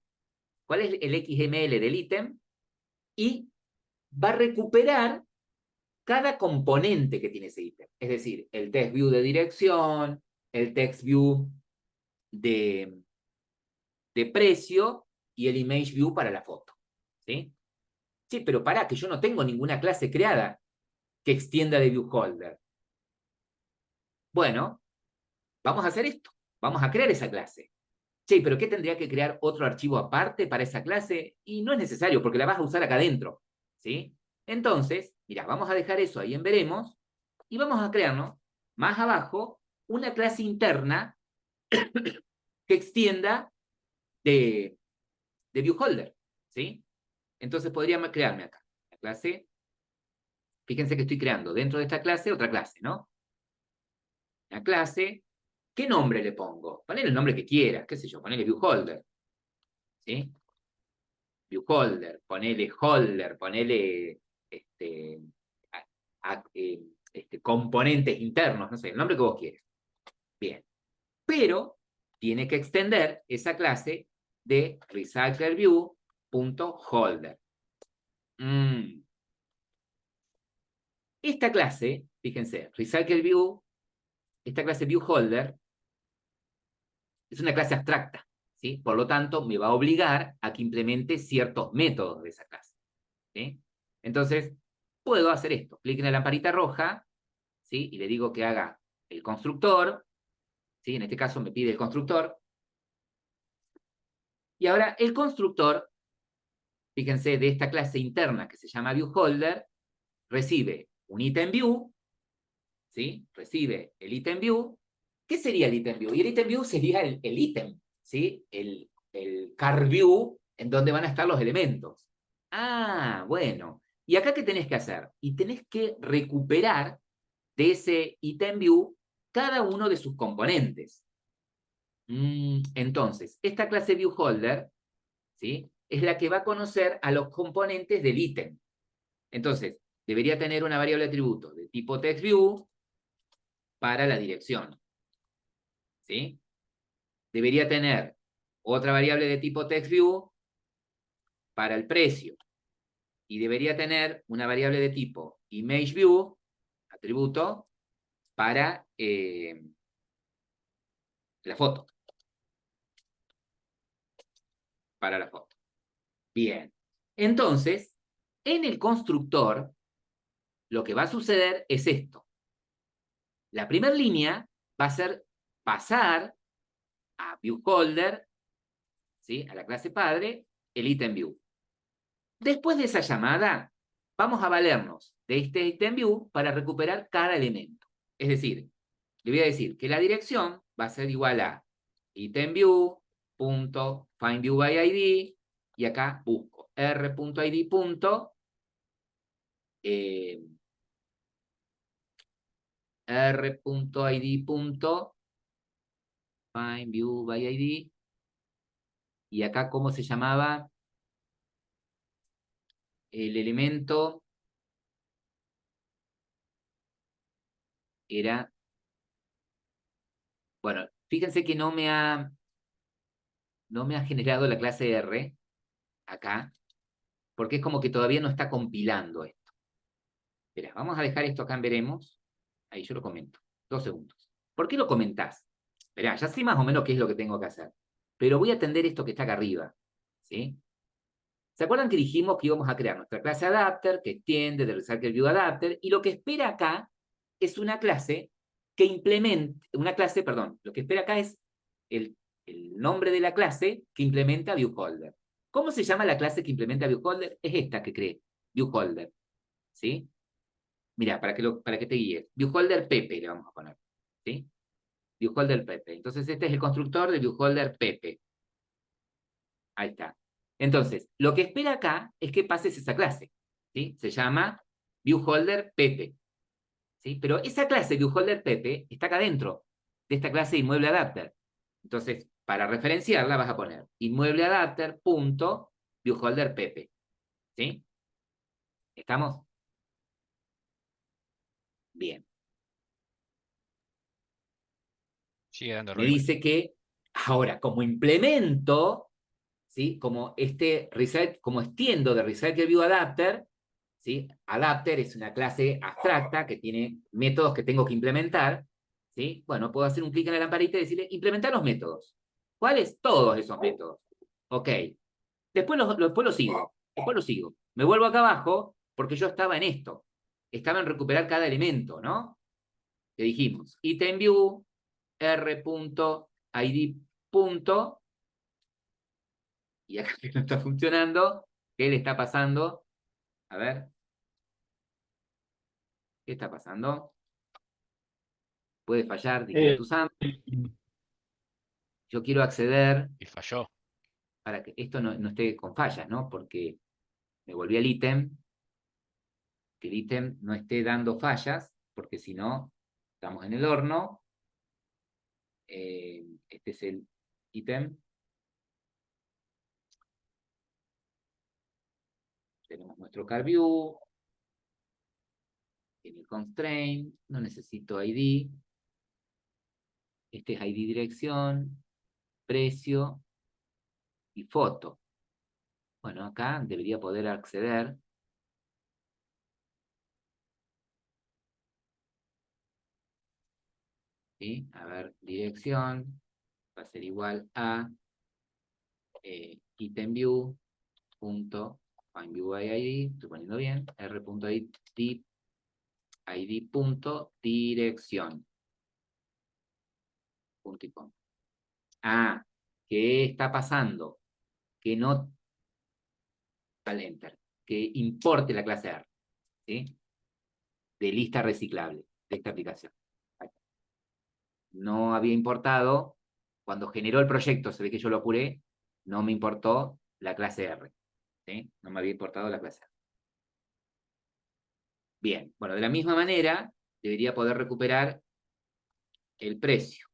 cuál es el XML del ítem, y va a recuperar cada componente que tiene ese ítem. Es decir, el text view de dirección, el text view de precio y el image view para la foto. ¿Sí? Sí, pero pará, que yo no tengo ninguna clase creada que extienda de viewholder. Bueno, vamos a hacer esto. Vamos a crear esa clase. Che, ¿pero qué tendría que crear otro archivo aparte para esa clase? Y no es necesario, porque la vas a usar acá adentro. ¿Sí? Entonces, mira, vamos a dejar eso ahí en veremos y vamos a crearnos más abajo una clase interna que extienda de viewholder. ¿Sí? Entonces podría crearme acá la clase. Fíjense que estoy creando dentro de esta clase otra clase, ¿no? Una clase. ¿Qué nombre le pongo? Ponele el nombre que quieras, qué sé yo, ponele viewholder. ¿Sí? Viewholder, ponele holder, ponele componentes internos, no sé, el nombre que vos quieras. Bien. Pero tiene que extender esa clase de recyclerView.holder. Esta clase, fíjense, recyclerView, esta clase viewholder, es una clase abstracta, ¿sí? Por lo tanto, me va a obligar a que implemente ciertos métodos de esa clase, ¿sí? Entonces, puedo hacer esto. Clic en la lamparita roja, ¿sí? Y le digo que haga el constructor, ¿sí? En este caso me pide el constructor. Y ahora el constructor, fíjense, de esta clase interna que se llama viewholder, recibe un item view, ¿sí? Recibe el item view. ¿Qué sería el item view? Y el item view sería el ítem, ¿sí? El car view en donde van a estar los elementos. Ah, bueno. ¿Y acá qué tenés que hacer? Y tenés que recuperar de ese item view cada uno de sus componentes. Entonces, esta clase viewholder, ¿sí? Es la que va a conocer a los componentes del ítem. Entonces, debería tener una variable de atributo de tipo textView para la dirección. ¿Sí? Debería tener otra variable de tipo textView para el precio. Y debería tener una variable de tipo ImageView, atributo, para la foto. Para la foto. Bien. Entonces, en el constructor, lo que va a suceder es esto. La primera línea va a ser pasar a viewholder, ¿sí? A la clase padre, el item view. Después de esa llamada, vamos a valernos de este item view para recuperar cada elemento. Es decir, le voy a decir que la dirección va a ser igual a itemView.findViewById y acá busco r.id. r.id.findViewById y acá cómo se llamaba el elemento. Era, bueno, fíjense que no me ha generado la clase R acá, porque es como que todavía no está compilando esto. Espera, vamos a dejar esto acá en veremos. Ahí yo lo comento. 2 segundos. ¿Por qué lo comentás? Esperá, ya sé más o menos qué es lo que tengo que hacer. Pero voy a atender esto que está acá arriba. ¿Sí? ¿Se acuerdan que dijimos que íbamos a crear nuestra clase adapter, que extiende de recyclerViewAdapter, y lo que espera acá es una clase que implemente, lo que espera acá es el nombre de la clase que implementa viewholder. ¿Cómo se llama la clase que implementa viewholder? Es esta que cree, viewholder. ¿Sí? Mira, para que te guíes. Viewholder Pepe le vamos a poner. ¿Sí? Viewholder Pepe. Entonces este es el constructor de viewholder Pepe. Ahí está. Entonces, lo que espera acá es que pases esa clase. ¿Sí? Se llama viewholder Pepe. ¿Sí? Pero esa clase viewholder Pepe está acá dentro de esta clase inmueble adapter. Entonces, para referenciarla vas a poner inmuebleadapter.viewholder Pepe. ¿Sí? ¿Estamos? Bien. Sigue dando Me error igual. dice que ahora, como implemento, ¿sí? Como extiendo de recyclerViewAdapter, ¿sí? Adapter es una clase abstracta que tiene métodos que tengo que implementar, ¿sí? Bueno, puedo hacer un clic en la lamparita y decirle, implementar los métodos. ¿Cuáles? Todos esos métodos. Ok. Después lo sigo. Después lo sigo. Me vuelvo acá abajo porque yo estaba en esto. Estaba en recuperar cada elemento, ¿no? Que dijimos. Item view, r.id. Y acá que no está funcionando, ¿qué le está pasando? A ver. ¿Qué está pasando? Puede fallar, diría Eh, Tuzán. Yo quiero acceder Y falló. para que esto no esté con fallas, ¿no? Porque me volví al ítem, que el ítem no esté dando fallas, porque si no, estamos en el horno. Este es el ítem. Tenemos nuestro car view. Tiene el constraint. No necesito ID. Este es ID dirección, precio y foto. Bueno, acá debería poder acceder. ¿Sí? A ver, dirección va a ser igual a item view punto find view by ID, estoy poniendo bien, r.id id punto dirección punto y com. Ah, ¿qué está pasando? Que no al enter, que importe la clase R, ¿sí? De lista reciclable de esta aplicación. No había importado, cuando generó el proyecto, se ve que yo lo apuré, no me importó la clase R, ¿sí? No me había importado la clase R. Bien, bueno, de la misma manera, debería poder recuperar el precio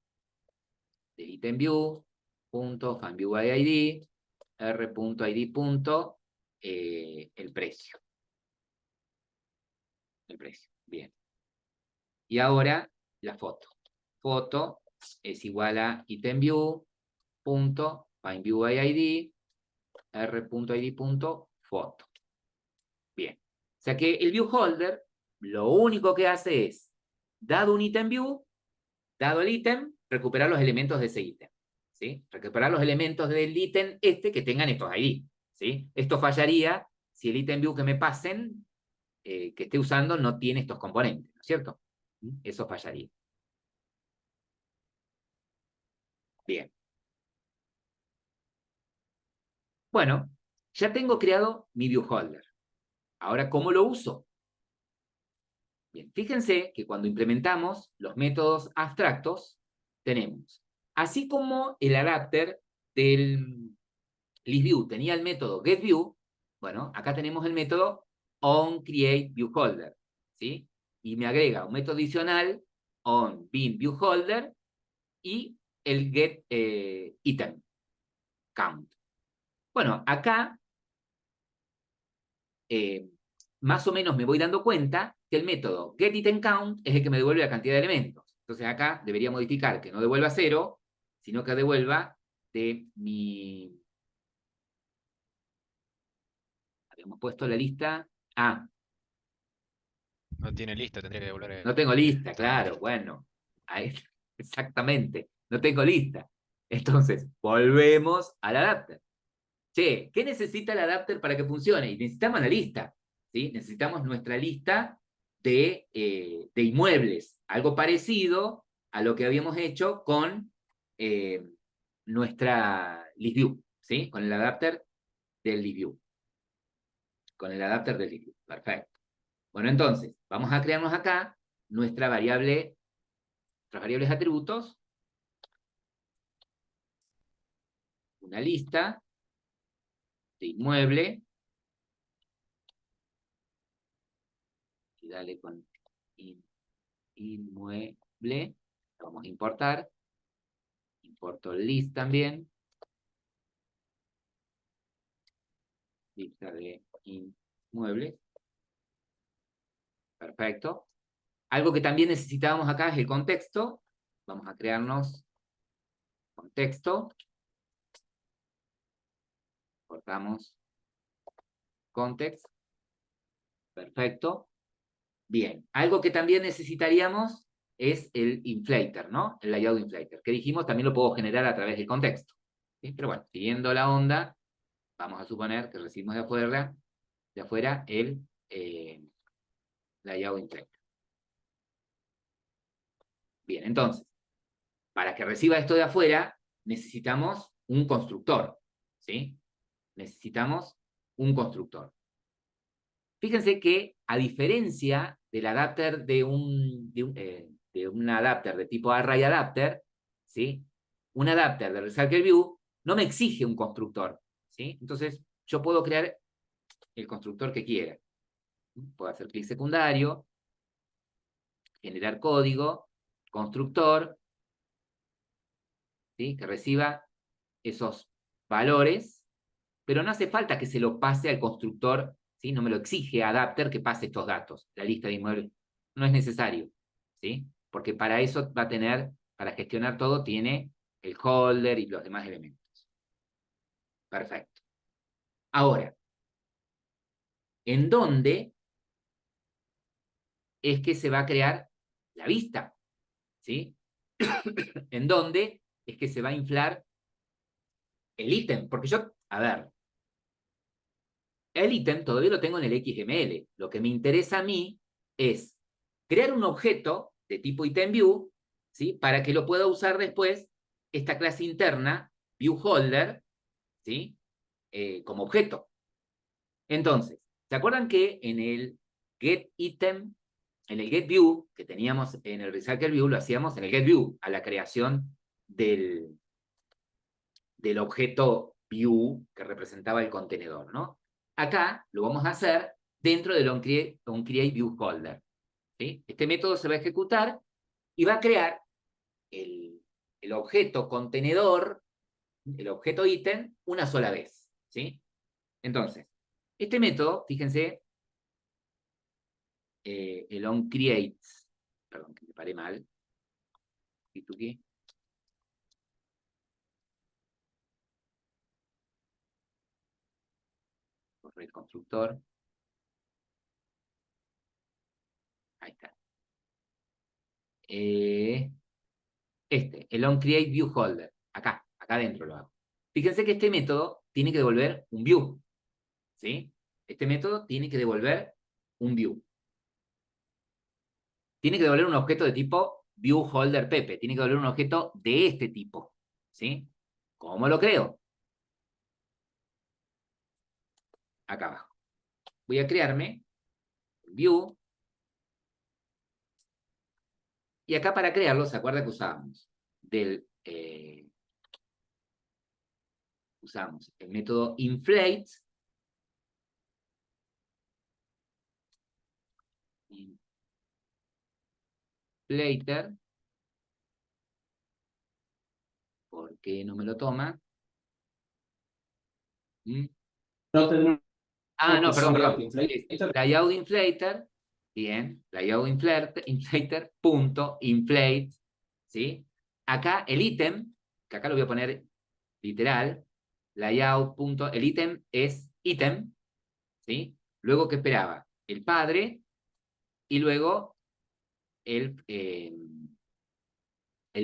del item view, punto, find view by ID, r.id punto, el precio. El precio, bien. Y ahora, la foto. Foto es igual a item view, punto, find view by ID, r.id punto, foto. Bien. O sea que el view holder, lo único que hace es, dado un item view, dado el ítem, recuperar los elementos de ese ítem, ¿sí? Recuperar los elementos del ítem que tengan estos ID, ¿sí? Esto fallaría si el ítem view que me pasen, que esté usando, no tiene estos componentes, ¿no es cierto? Eso fallaría. Bien. Bueno, ya tengo creado mi view holder. Ahora, ¿cómo lo uso? Bien, fíjense que cuando implementamos los métodos abstractos, tenemos, así como el adapter del ListView tenía el método getView, bueno, acá tenemos el método onCreateViewHolder, ¿sí? Y me agrega un método adicional onBinViewHolder y el getItem count. Bueno, acá más o menos me voy dando cuenta que el método getItemCount es el que me devuelve la cantidad de elementos. Entonces acá debería modificar que no devuelva 0, sino que devuelva de mi... Habíamos puesto la lista... Ah, No tiene lista, tendría que devolver. no tengo lista, Está mal. claro, bueno. Ahí, exactamente, no tengo lista. Entonces, volvemos al adapter. Che, ¿qué necesita el adapter para que funcione? Y necesitamos la lista, ¿sí? Necesitamos nuestra lista de inmuebles, algo parecido a lo que habíamos hecho con nuestra ListView, ¿sí? Con el adapter del ListView. Con el adapter del ListView, perfecto. Bueno, entonces, vamos a crearnos acá nuestras variables atributos, una lista de inmueble, y dale con inmueble, lo vamos a importar, importo el list también, lista de inmuebles, perfecto. Algo que también necesitábamos acá es el contexto, vamos a crearnos contexto, cortamos context, Perfecto. Bien. Algo que también necesitaríamos es el inflator, ¿no? El layout inflator. Que dijimos también lo puedo generar a través del contexto. ¿Sí? Pero bueno, siguiendo la onda, vamos a suponer que recibimos de afuera el layout inflator. Bien, entonces, para que reciba esto de afuera, necesitamos un constructor, ¿sí? Necesitamos un constructor. Fíjense que, a diferencia del adapter de un adapter de tipo Array Adapter, ¿sí? Un adapter de Recycle View no me exige un constructor, ¿sí? Entonces, yo puedo crear el constructor que quiera. Puedo hacer clic secundario, generar código, constructor, ¿sí? Que reciba esos valores, pero no hace falta que se lo pase al constructor, ¿sí? No me lo exige Adapter que pase estos datos, la lista de inmuebles. No es necesario, ¿sí? Porque para eso va a tener, para gestionar todo, tiene el holder y los demás elementos. Perfecto. Ahora, ¿en dónde es que se va a crear la vista? ¿Sí? ¿En dónde es que se va a inflar el ítem? Porque yo, a ver, el ítem todavía lo tengo en el XML. Lo que me interesa a mí es crear un objeto de tipo ItemView, ¿sí? Para que lo pueda usar después esta clase interna, ViewHolder, ¿sí? Como objeto. Entonces, ¿se acuerdan que en el getItem, en el getView, que teníamos en el RecycleView, lo hacíamos en el getView, a la creación del objeto view que representaba el contenedor, ¿no? Acá lo vamos a hacer dentro del onCreateViewHolder, ¿sí? Este método se va a ejecutar y va a crear el objeto contenedor, el objeto ítem, una sola vez, ¿sí? Entonces, este método, fíjense, el onCreate, perdón, que me paré mal, aquí, corre el constructor, ahí está. El onCreateViewHolder, acá adentro lo hago. Fíjense que este método tiene que devolver un view, ¿sí? Este método tiene que devolver un view. Tiene que devolver un objeto de tipo ViewHolderPepe, tiene que devolver un objeto de este tipo, ¿sí? ¿Cómo lo creo? Acá abajo. Voy a crearme un view. Y acá para crearlo, ¿se acuerda que usamos el método inflate, inflater, ¿por qué no me lo toma? No tendremos No, que usar perdón. inflator. Layout inflator, bien, layout inflator, punto, inflate, ¿sí? Acá el ítem, que acá lo voy a poner literal, layout, punto, el ítem es ítem, ¿sí? Luego, ¿qué esperaba? El padre, y luego el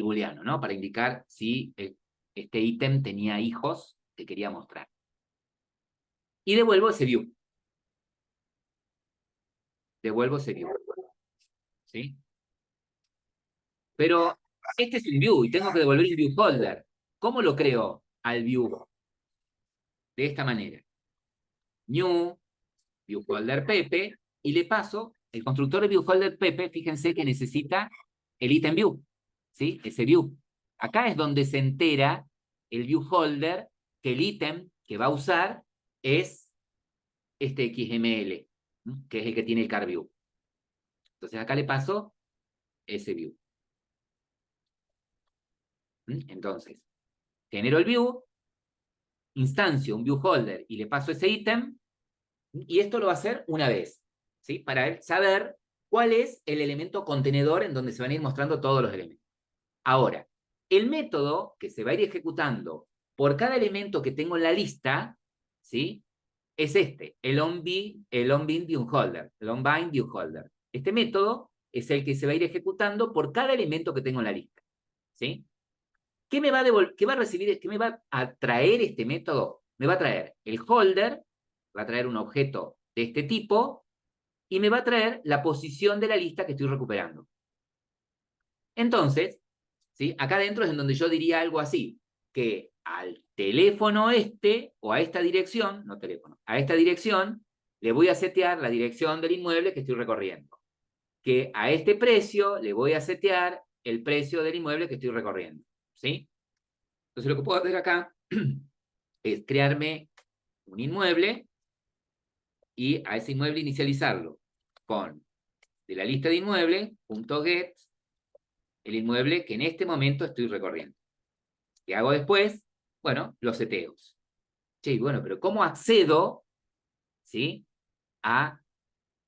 booleano, ¿no? Para indicar si este ítem tenía hijos que quería mostrar. Y devuelvo ese view. Devuelvo ese view. ¿Sí? Pero este es un view y tengo que devolver el ViewHolder. ¿Cómo lo creo al view? De esta manera. New, ViewHolderPepe, y le paso el constructor de ViewHolderPepe, fíjense que necesita el ítem view. ¿Sí? Ese view. Acá es donde se entera el ViewHolder que el ítem que va a usar es este XML, ¿no? Que es el que tiene el CarView. Entonces acá le paso ese view. Entonces, genero el view, instancio un ViewHolder y le paso ese ítem, y esto lo va a hacer una vez, ¿sí? Para saber cuál es el elemento contenedor en donde se van a ir mostrando todos los elementos. Ahora, el método que se va a ir ejecutando por cada elemento que tengo en la lista, ¿sí? es este, el onBind view holder, el onBind view holder. Este método es el que se va a ir ejecutando por cada elemento que tengo en la lista. ¿Sí? ¿Qué me va a recibir, qué me va a traer este método? Me va a traer el holder, va a traer un objeto de este tipo, y me va a traer la posición de la lista que estoy recuperando. Entonces, ¿sí? Acá adentro es en donde yo diría algo así, que al teléfono este, o a esta dirección, no teléfono, a esta dirección, le voy a setear la dirección del inmueble que estoy recorriendo. Que a este precio le voy a setear el precio del inmueble que estoy recorriendo. ¿Sí? Entonces lo que puedo hacer acá es crearme un inmueble y a ese inmueble inicializarlo con de la lista de inmuebles, .get, el inmueble que en este momento estoy recorriendo. ¿Qué hago después? Bueno, los seteos. Sí, bueno, pero ¿cómo accedo, ¿sí?, a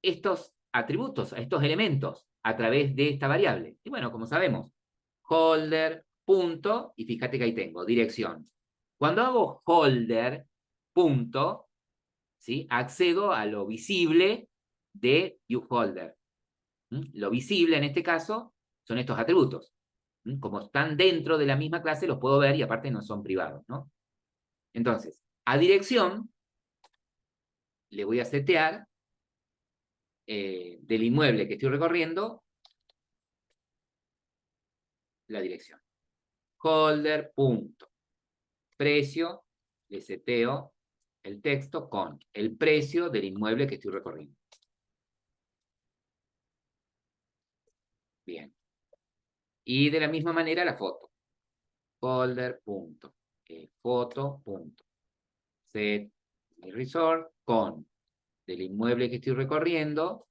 estos atributos, a estos elementos, a través de esta variable? Y bueno, como sabemos, holder, punto, y fíjate que ahí tengo, dirección. Cuando hago holder, punto, ¿sí?, accedo a lo visible de viewHolder. Lo visible en este caso son estos atributos. Como están dentro de la misma clase, los puedo ver y aparte no son privados, ¿no? Entonces, a dirección le voy a setear del inmueble que estoy recorriendo la dirección. Holder, punto. Precio, le seteo el texto con el precio del inmueble que estoy recorriendo. Bien. Y de la misma manera la foto. Folder, punto. Foto, punto. Set mi resort con del inmueble que estoy recorriendo,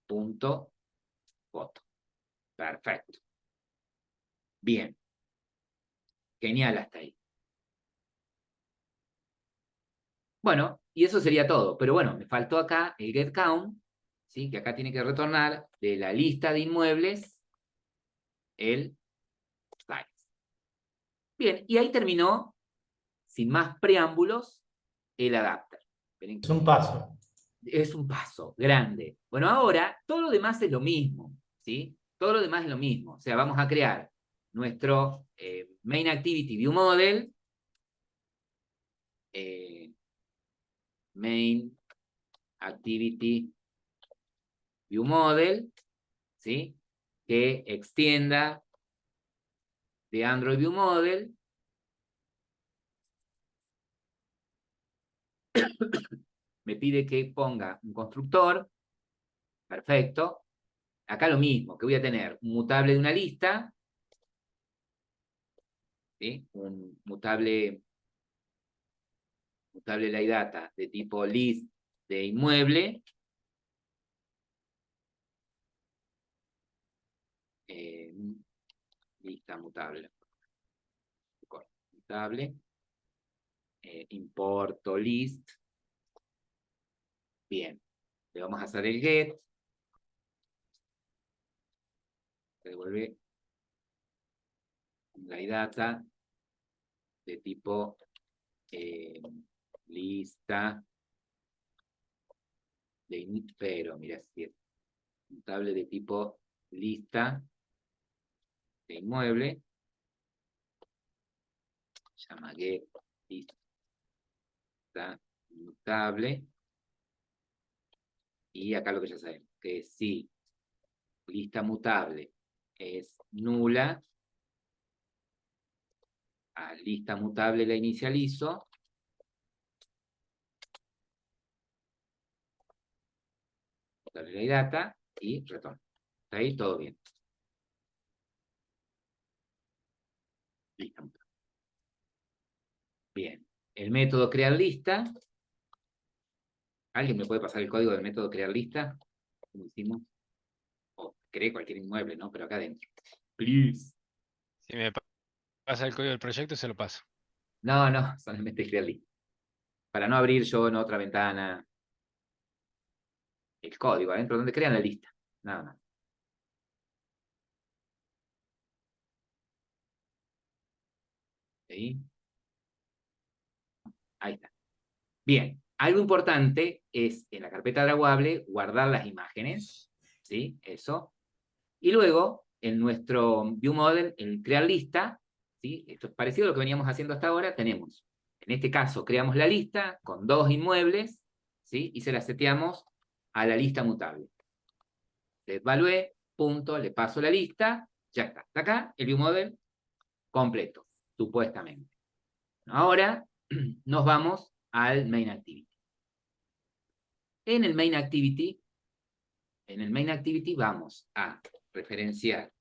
punto, foto. Perfecto. Bien. Genial hasta ahí. Bueno, y eso sería todo. Pero bueno, me faltó acá el getCount, ¿sí?, que acá tiene que retornar de la lista de inmuebles el size. Bien, y ahí terminó, sin más preámbulos, el adapter. Es un paso. Es un paso grande. Bueno, ahora todo lo demás es lo mismo, ¿sí? Todo lo demás es lo mismo. O sea, vamos a crear nuestro Main Activity View Model, Main Activity View Model, ¿sí?, que extienda de Android View Model me pide que ponga un constructor. Perfecto. Acá lo mismo, que voy a tener un mutable de una lista, ¿sí?, un mutable LiData de tipo list de inmueble, lista mutable, importo list. Bien, le vamos a hacer el get, devuelve LiData de tipo lista de, pero mira, si es mutable de tipo lista de inmueble, se llama get lista mutable, y acá lo que ya sabemos, que si lista mutable es nula, a lista mutable la inicializo, mutable data y retorno. Está ahí todo bien. Lista mutable. Bien. El método crear lista. ¿Alguien me puede pasar el código del método crear lista? ¿Cómo hicimos? O cree cualquier inmueble, ¿no? Pero acá adentro. Please. Si me pasa el código del proyecto, se lo paso. No, no, solamente crear lista. Para no abrir yo en otra ventana el código adentro donde crean la lista. Nada más. ¿Sí? Ahí está. Bien. Algo importante es, en la carpeta draguable, guardar las imágenes, ¿sí? Eso. Y luego, en nuestro ViewModel, en crear lista, ¿sí? Esto es parecido a lo que veníamos haciendo hasta ahora, tenemos, en este caso, creamos la lista con 2 inmuebles, ¿sí? Y se la seteamos a la lista mutable. Le evalué, punto, le paso la lista, ya está. Hasta acá, el ViewModel completo, supuestamente. Ahora, nos vamos al Main Activity. En el Main Activity vamos a referenciar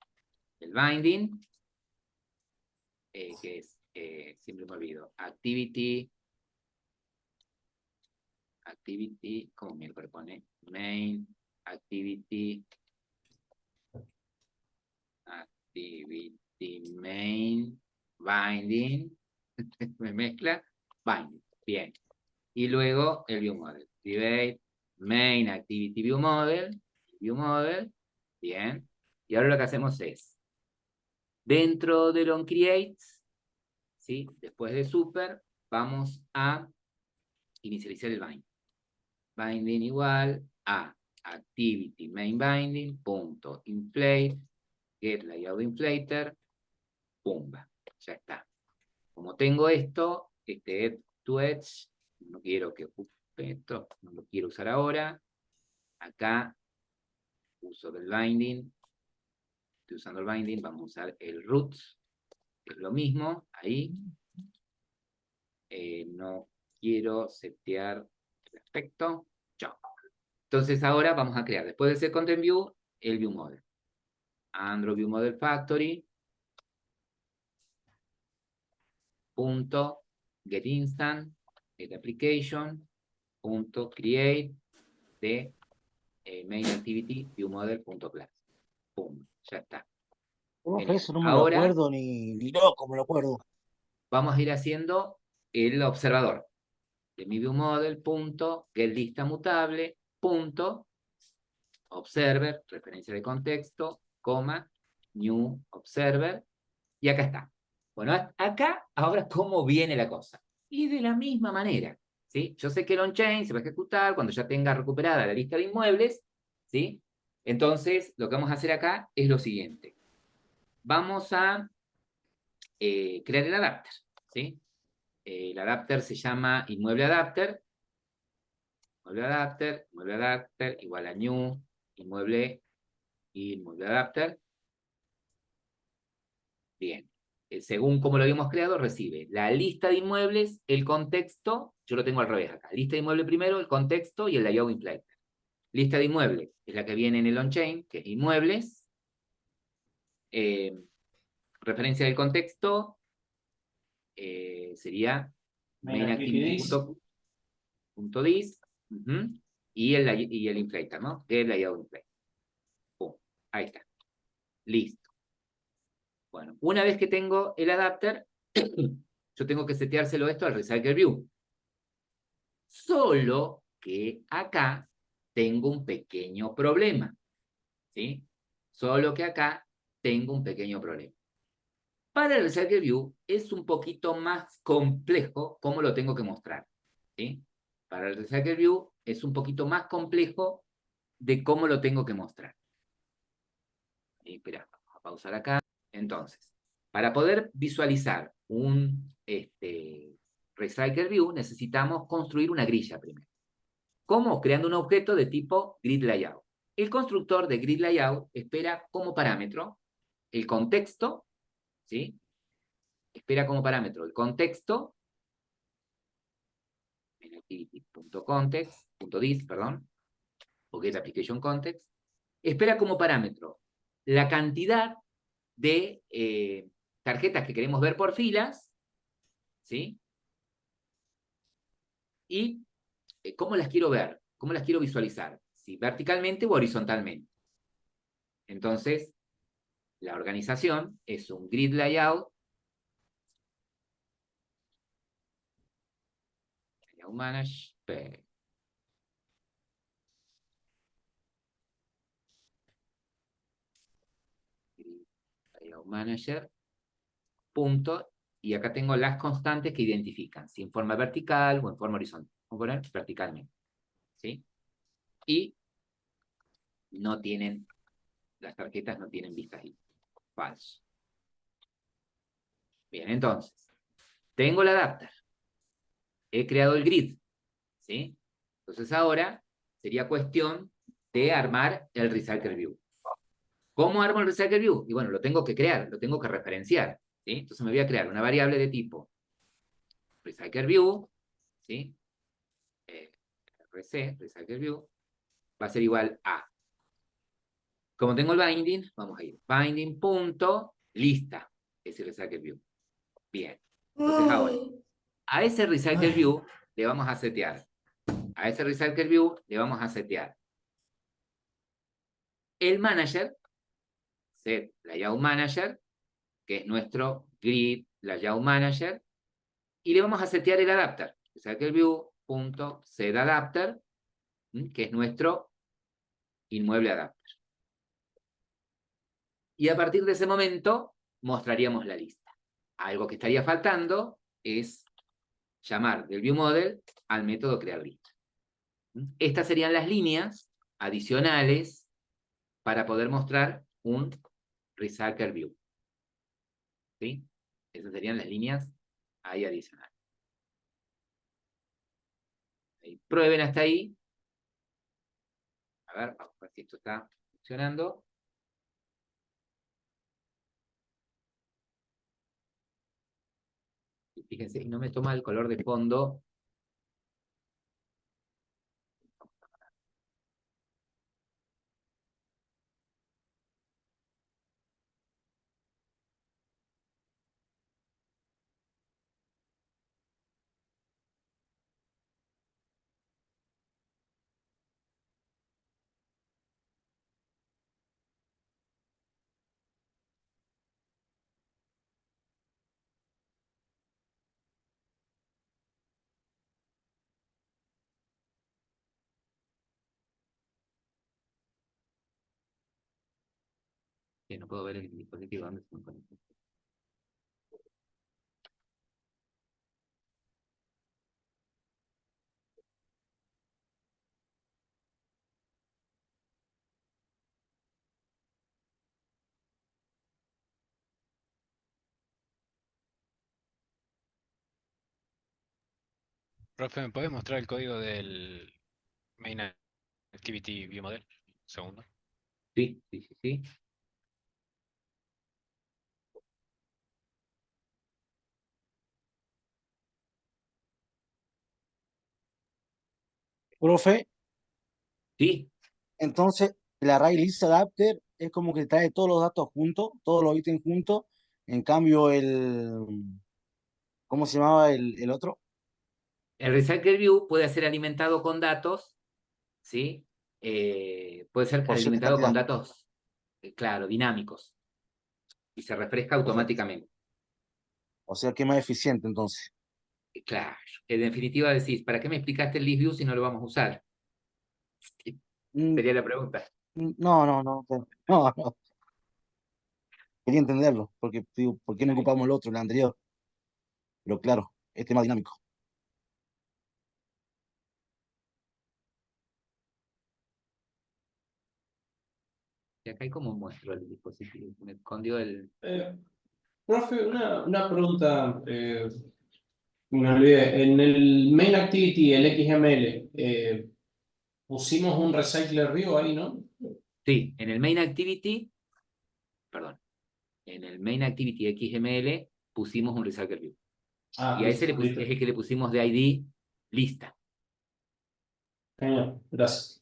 el binding, que es, siempre me olvido, activity, ¿cómo me lo propone? Main activity, main, binding, me mezcla, binding, bien. Y luego el ViewModel, private, main activity ViewModel, bien. Y ahora lo que hacemos es, dentro del onCreate, ¿sí? Después de super, vamos a inicializar el binding. Binding igual a activity main binding, punto, inflate, get layout inflater, pumba, ya está. Como tengo esto, este edge to edge, no quiero que ocupe esto, no lo quiero usar ahora. Acá, uso del binding, estoy usando el binding, vamos a usar el root, que es lo mismo, ahí. No quiero setear el aspecto, chao. Entonces ahora vamos a crear, después de ser Content View, el ViewModel. Android ViewModel Factory, punto, get instant, get application, punto, create, de main activity ViewModel.class. Pum, ya está. Profe, eso no me lo Ahora acuerdo ni loco, me lo acuerdo. vamos a ir haciendo el observador de mi ViewModel, punto, get lista mutable, punto, observer, referencia de contexto, coma, new observer, y acá está. Bueno, acá, ahora, ¿cómo viene la cosa? Y de la misma manera, ¿sí? Yo sé que el on-chain se va a ejecutar cuando ya tenga recuperada la lista de inmuebles, ¿sí? Entonces, lo que vamos a hacer acá es lo siguiente. Vamos a crear el adapter, ¿sí? El adapter se llama inmueble adapter, igual a new, inmueble adapter. Bien. Según como lo habíamos creado, recibe la lista de inmuebles, el contexto, yo lo tengo al revés acá. Lista de inmuebles primero, el contexto y el layout inflator. Lista de inmuebles es la que viene en el on-chain, que es inmuebles. Referencia del contexto sería main activity.dis y el inflator, ¿no? El layout inflator. Pum, ahí está. Listo. Bueno, una vez que tengo el adapter, yo tengo que seteárselo esto al Recycle View. Solo que acá tengo un pequeño problema. ¿Sí? Solo que acá tengo un pequeño problema. Para el Recycle View es un poquito más complejo cómo lo tengo que mostrar. ¿Sí? Para el Recycle View es un poquito más complejo de cómo lo tengo que mostrar. Espera, vamos a pausar acá. Entonces, para poder visualizar un Recycle View, necesitamos construir una grilla primero. ¿Cómo? Creando un objeto de tipo Grid Layout. El constructor de Grid Layout espera como parámetro el contexto, ¿sí? Espera como parámetro el contexto, en activity.context.dis, perdón, o get application context, espera como parámetro la cantidad de tarjetas que queremos ver por filas, ¿sí? Y cómo las quiero ver, cómo las quiero visualizar, si verticalmente o horizontalmente. Entonces, la organización es un grid layout, layout manager, punto, y acá tengo las constantes que identifican, si en forma vertical o en forma horizontal. Vamos a poner verticalmente. ¿Sí? Y no tienen, las tarjetas no tienen vistas libres. Falso. Bien, entonces, tengo el adapter. He creado el grid. ¿Sí? Entonces ahora sería cuestión de armar el Recycle View. ¿Cómo armo el Recycle View? Y bueno, lo tengo que crear, lo tengo que referenciar. ¿Sí? Entonces me voy a crear una variable de tipo Recycle View, ¿sí? Recycle View, va a ser igual a. Como tengo el binding, vamos a ir binding.lista, es el Recycle View. Bien. Entonces ahora, a ese Recycle View le vamos a setear. A ese Recycle View le vamos a setear el manager, set layout manager, que es nuestro grid layout manager, y le vamos a setear el adapter, Recycle View.setAdapter, que es nuestro inmueble adapter. Y a partir de ese momento mostraríamos la lista. Algo que estaría faltando es llamar del viewModel al método crear lista. Estas serían las líneas adicionales para poder mostrar un Recycle View. ¿Sí? Esas serían las líneas ahí adicionales. Ahí. Prueben hasta ahí. A ver, vamos a ver si esto está funcionando. Y fíjense, no me toma el color de fondo. Que no puedo ver el dispositivo. ¿Dónde se me conecta? Profe, ¿me podés mostrar el código del Main Activity View Model? Segundo. Sí, sí, sí, sí. Profe, Sí, entonces el array list adapter es como que trae todos los datos juntos, todos los ítems juntos. En cambio, ¿cómo se llamaba el otro? el Recycle View puede ser alimentado con datos, ¿sí? Puede ser Por cierta alimentado con cantidad. datos, claro, dinámicos, y se refresca Perfecto. automáticamente. O sea que es más eficiente entonces. Claro, en definitiva decís, ¿para qué me explicaste el list view si no lo vamos a usar? Mm, Sería la pregunta. No, no, no, no, no. Quería entenderlo, porque digo, ¿por qué no ocupamos el otro, el anterior? Pero claro, este es más dinámico. Y acá hay como muestro el dispositivo, me escondió el... Profe, una pregunta. Me olvidé. En el Main Activity, el XML, pusimos un Recycler View ahí, ¿no? Sí, en el Main Activity, perdón, en el Main Activity XML pusimos un Recycle View. Ah, Y a ese listo, es listo. el que le pusimos de ID lista. Genial, gracias.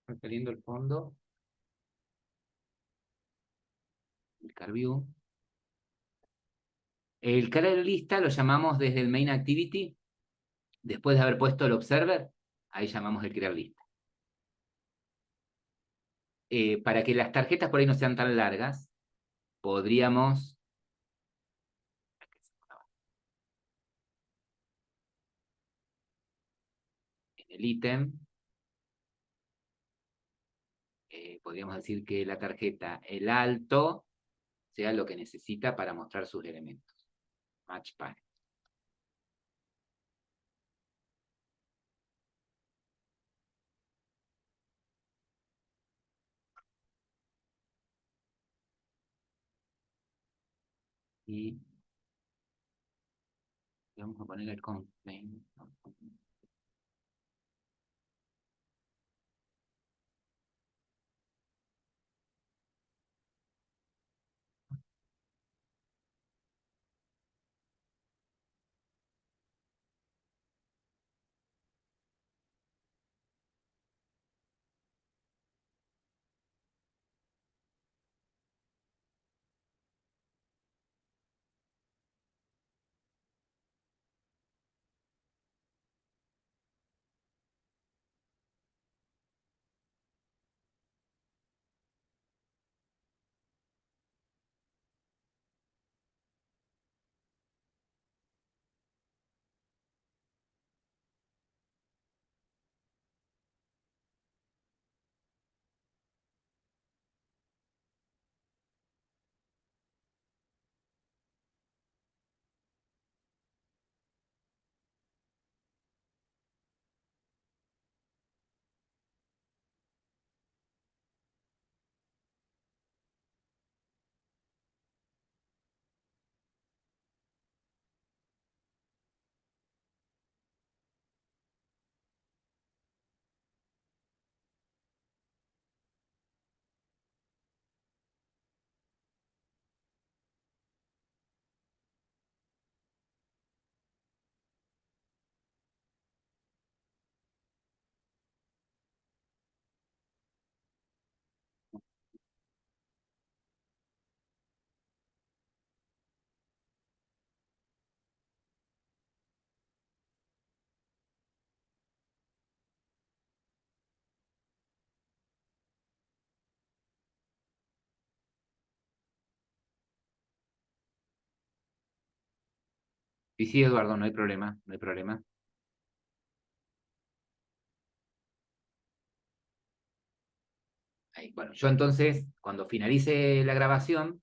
Está saliendo el fondo. El card view. El crear lista lo llamamos desde el main activity. Después de haber puesto el observer, ahí llamamos el crear lista. Para que las tarjetas por ahí no sean tan largas, podríamos... En el ítem, podríamos decir que la tarjeta, el alto, sea lo que necesita para mostrar sus elementos. Match panel. Y vamos a poner el constraint. Sí, sí, Eduardo, no hay problema, no hay problema. Ahí, bueno, yo entonces, cuando finalice la grabación,